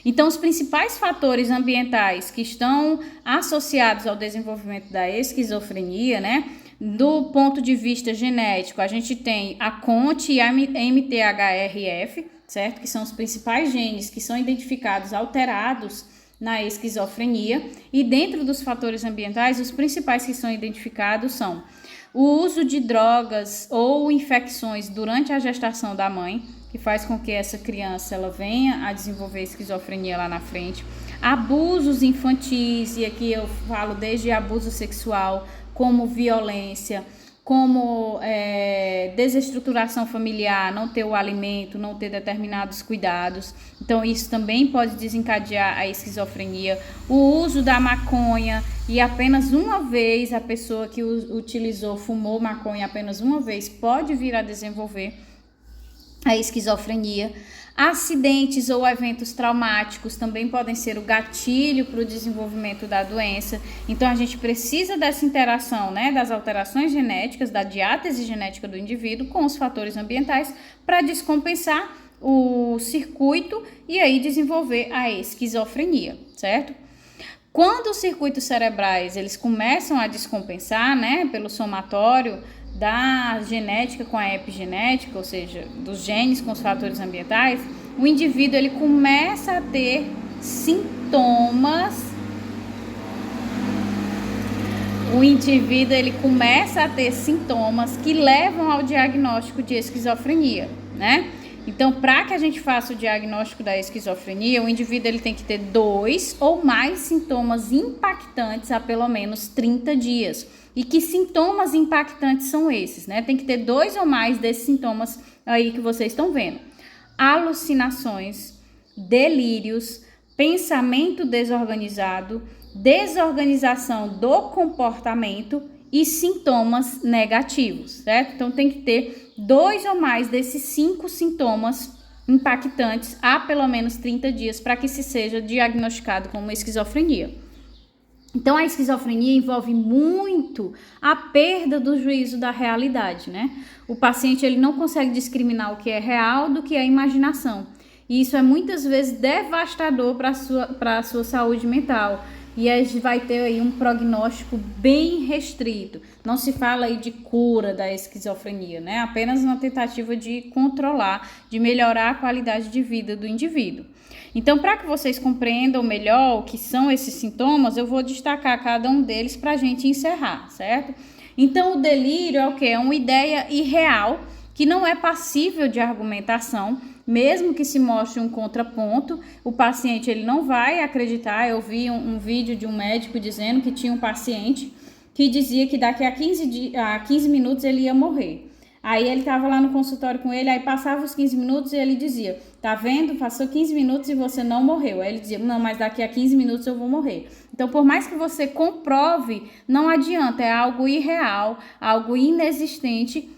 Então, os principais fatores ambientais que estão associados ao desenvolvimento da esquizofrenia, né? Do ponto de vista genético, a gente tem a CONT e a MTHFR, certo? Que são os principais genes que são identificados alterados na esquizofrenia. E dentro dos fatores ambientais, os principais que são identificados são o uso de drogas ou infecções durante a gestação da mãe, que faz com que essa criança ela venha a desenvolver esquizofrenia lá na frente. Abusos infantis, e aqui eu falo desde abuso sexual, como violência, como desestruturação familiar, não ter o alimento, não ter determinados cuidados. Então, isso também pode desencadear a esquizofrenia. O uso da maconha, e apenas uma vez a pessoa que utilizou, fumou maconha apenas uma vez, pode vir a desenvolver a esquizofrenia. Acidentes ou eventos traumáticos também podem ser o gatilho para o desenvolvimento da doença. Então, a gente precisa dessa interação, né, das alterações genéticas, da diátese genética do indivíduo com os fatores ambientais para descompensar o circuito e aí desenvolver a esquizofrenia, certo? Quando os circuitos cerebrais eles começam a descompensar, né, pelo somatório da genética com a epigenética, ou seja, dos genes com os fatores ambientais, o indivíduo ele começa a ter sintomas. Que levam ao diagnóstico de esquizofrenia, né? Então, para que a gente faça o diagnóstico da esquizofrenia, o indivíduo ele tem que ter 2 ou mais sintomas impactantes há pelo menos 30 dias. E que sintomas impactantes são esses, né? Tem que ter 2 ou mais desses sintomas aí que vocês estão vendo. Alucinações, delírios, pensamento desorganizado, desorganização do comportamento e sintomas negativos, certo? Então tem que ter 2 ou mais desses 5 sintomas impactantes há pelo menos 30 dias para que se seja diagnosticado como esquizofrenia. Então a esquizofrenia envolve muito a perda do juízo da realidade, né? O paciente ele não consegue discriminar o que é real do que é imaginação. E isso é muitas vezes devastador para a sua saúde mental. E a gente vai ter aí um prognóstico bem restrito. Não se fala aí de cura da esquizofrenia, né? Apenas uma tentativa de controlar, de melhorar a qualidade de vida do indivíduo. Então, para que vocês compreendam melhor o que são esses sintomas, eu vou destacar cada um deles para a gente encerrar, certo? Então, o delírio é o quê? É uma ideia irreal que não é passível de argumentação, mesmo que se mostre um contraponto, o paciente ele não vai acreditar. Eu vi um vídeo de um médico dizendo que tinha um paciente que dizia que daqui a 15 minutos ele ia morrer. Aí ele estava lá no consultório com ele, aí passava os 15 minutos e ele dizia, tá vendo? Passou 15 minutos e você não morreu. Aí ele dizia, não, mas daqui a 15 minutos eu vou morrer. Então, por mais que você comprove, não adianta, é algo irreal, algo inexistente,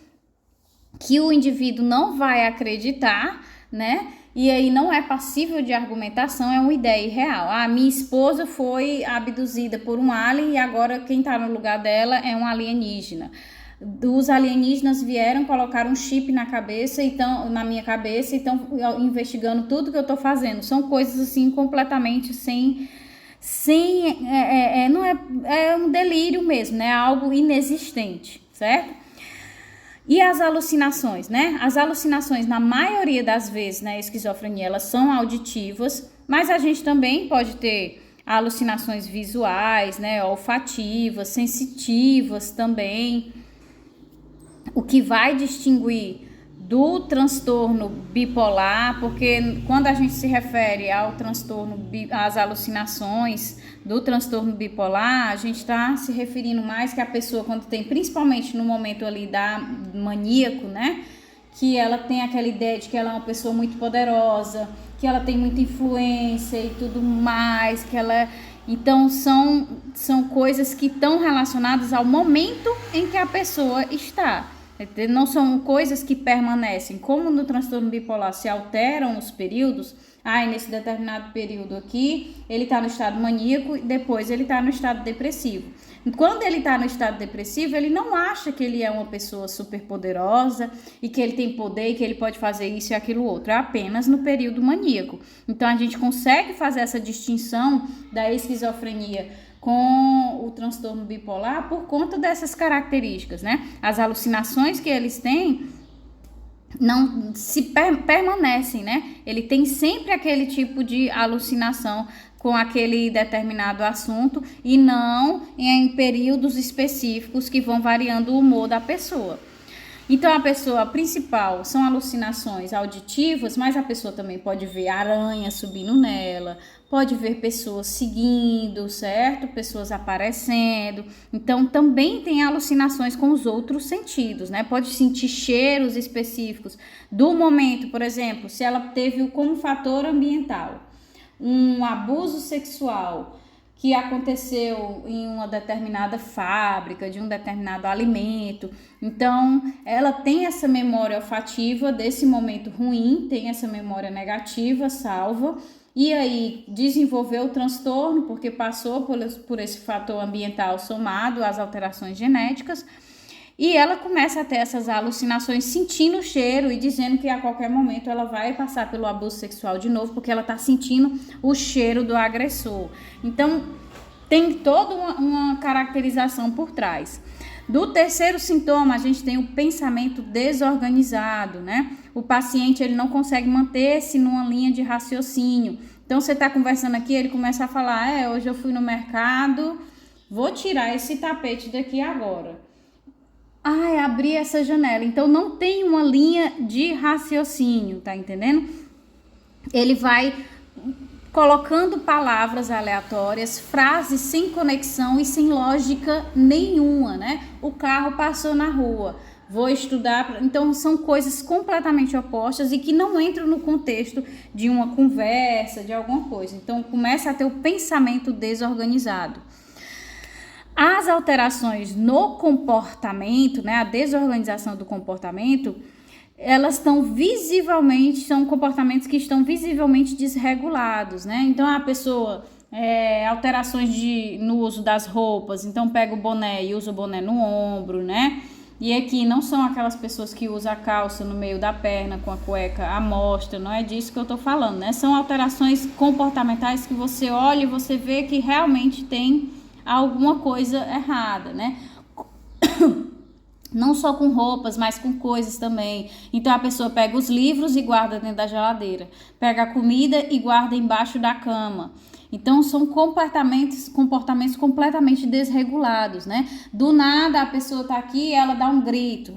que o indivíduo não vai acreditar, né? E aí não é passível de argumentação, é uma ideia irreal. Ah, minha esposa foi abduzida por um alien e agora quem tá no lugar dela é um alienígena. Os alienígenas vieram colocar um chip na minha cabeça e estão investigando tudo que eu tô fazendo. São coisas assim completamente não é um delírio mesmo, né? É algo inexistente, certo? E as alucinações, né? As alucinações, na maioria das vezes, na esquizofrenia, elas são auditivas, mas a gente também pode ter alucinações visuais, né? Olfativas, sensitivas também. O que vai distinguir do transtorno bipolar, porque quando a gente se refere ao transtorno, às alucinações do transtorno bipolar, a gente está se referindo mais que a pessoa quando tem, principalmente no momento ali da maníaco, né? Que ela tem aquela ideia de que ela é uma pessoa muito poderosa, que ela tem muita influência e tudo mais, que ela... Então, são coisas que estão relacionadas ao momento em que a pessoa está. Não são coisas que permanecem. Como no transtorno bipolar se alteram os períodos, nesse determinado período aqui, ele está no estado maníaco e depois ele está no estado depressivo. Quando ele está no estado depressivo, ele não acha que ele é uma pessoa super poderosa e que ele tem poder e que ele pode fazer isso e aquilo outro. É apenas no período maníaco. Então, a gente consegue fazer essa distinção da esquizofrenia com o transtorno bipolar por conta dessas características, né? As alucinações que eles têm não se permanecem, né? Ele tem sempre aquele tipo de alucinação com aquele determinado assunto e não em períodos específicos que vão variando o humor da pessoa. Então, a pessoa principal são alucinações auditivas, mas a pessoa também pode ver aranha subindo nela, pode ver pessoas seguindo, certo? Pessoas aparecendo. Então, também tem alucinações com os outros sentidos, né? Pode sentir cheiros específicos do momento, por exemplo, se ela teve como fator ambiental um abuso sexual que aconteceu em uma determinada fábrica, de um determinado alimento. Então, ela tem essa memória olfativa desse momento ruim, tem essa memória negativa salva, e aí desenvolveu o transtorno porque passou por esse fator ambiental somado às alterações genéticas, e ela começa a ter essas alucinações sentindo o cheiro e dizendo que a qualquer momento ela vai passar pelo abuso sexual de novo, porque ela está sentindo o cheiro do agressor. Então, tem toda uma caracterização por trás. Do terceiro sintoma, a gente tem o pensamento desorganizado, né? O paciente ele não consegue manter-se numa linha de raciocínio. Então, você está conversando aqui, ele começa a falar, hoje eu fui no mercado, vou tirar esse tapete daqui agora. Abri essa janela. Então, não tem uma linha de raciocínio, tá entendendo? Ele vai colocando palavras aleatórias, frases sem conexão e sem lógica nenhuma, né? O carro passou na rua, vou estudar. Então, são coisas completamente opostas e que não entram no contexto de uma conversa, de alguma coisa. Então, começa a ter o pensamento desorganizado. As alterações no comportamento, né, a desorganização do comportamento, elas estão visivelmente, são comportamentos que estão visivelmente desregulados, né? Então a pessoa, alterações no uso das roupas, então pega o boné e usa o boné no ombro, né? E aqui não são aquelas pessoas que usam a calça no meio da perna com a cueca à mostra, não é disso que eu tô falando, né? São alterações comportamentais que você olha e você vê que realmente tem alguma coisa errada, né? Não só com roupas, mas com coisas também. Então a pessoa pega os livros e guarda dentro da geladeira, pega a comida e guarda embaixo da cama. Então são comportamentos completamente desregulados, né? Do nada a pessoa tá aqui e ela dá um grito,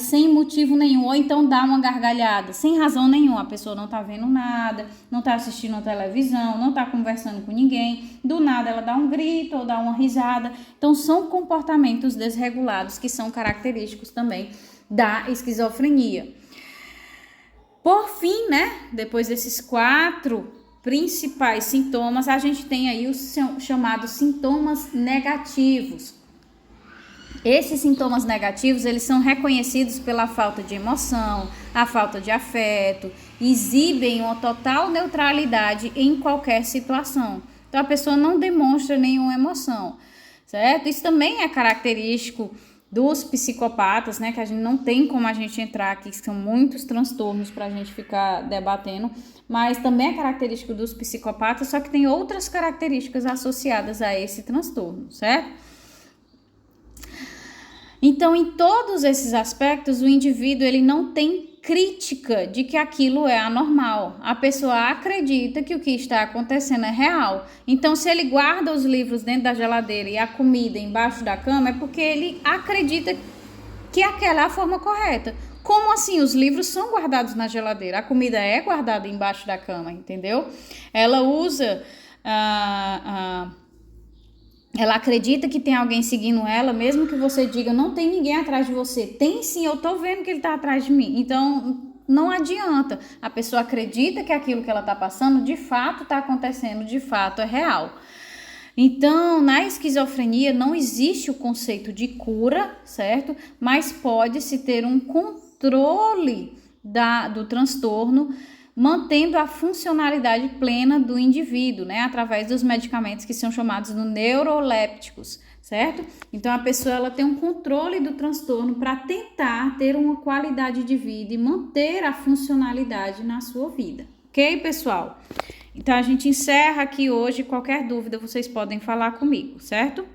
sem motivo nenhum, ou então dá uma gargalhada, sem razão nenhuma. A pessoa não tá vendo nada, não tá assistindo a televisão, não tá conversando com ninguém, do nada ela dá um grito ou dá uma risada. Então são comportamentos desregulados que são característicos também da esquizofrenia. Por fim, né, depois desses 4 principais sintomas, a gente tem aí os chamados sintomas negativos. Esses sintomas negativos, eles são reconhecidos pela falta de emoção, a falta de afeto, exibem uma total neutralidade em qualquer situação. Então, a pessoa não demonstra nenhuma emoção, certo? Isso também é característico dos psicopatas, né? Que a gente não tem como a gente entrar aqui, que são muitos transtornos para a gente ficar debatendo, mas também é característico dos psicopatas, só que tem outras características associadas a esse transtorno, certo? Então, em todos esses aspectos, o indivíduo ele não tem crítica de que aquilo é anormal. A pessoa acredita que o que está acontecendo é real. Então, se ele guarda os livros dentro da geladeira e a comida embaixo da cama, é porque ele acredita que aquela é a forma correta. Como assim? Os livros são guardados na geladeira, a comida é guardada embaixo da cama, entendeu? Ela usa ela acredita que tem alguém seguindo ela, mesmo que você diga, não tem ninguém atrás de você. Tem sim, eu tô vendo que ele tá atrás de mim. Então, não adianta. A pessoa acredita que aquilo que ela tá passando, de fato tá acontecendo, de fato é real. Então, na esquizofrenia não existe o conceito de cura, certo? Mas pode-se ter um controle do transtorno, mantendo a funcionalidade plena do indivíduo, né, através dos medicamentos que são chamados de neurolépticos, certo? Então a pessoa ela tem um controle do transtorno para tentar ter uma qualidade de vida e manter a funcionalidade na sua vida, ok, pessoal? Então a gente encerra aqui hoje, qualquer dúvida vocês podem falar comigo, certo?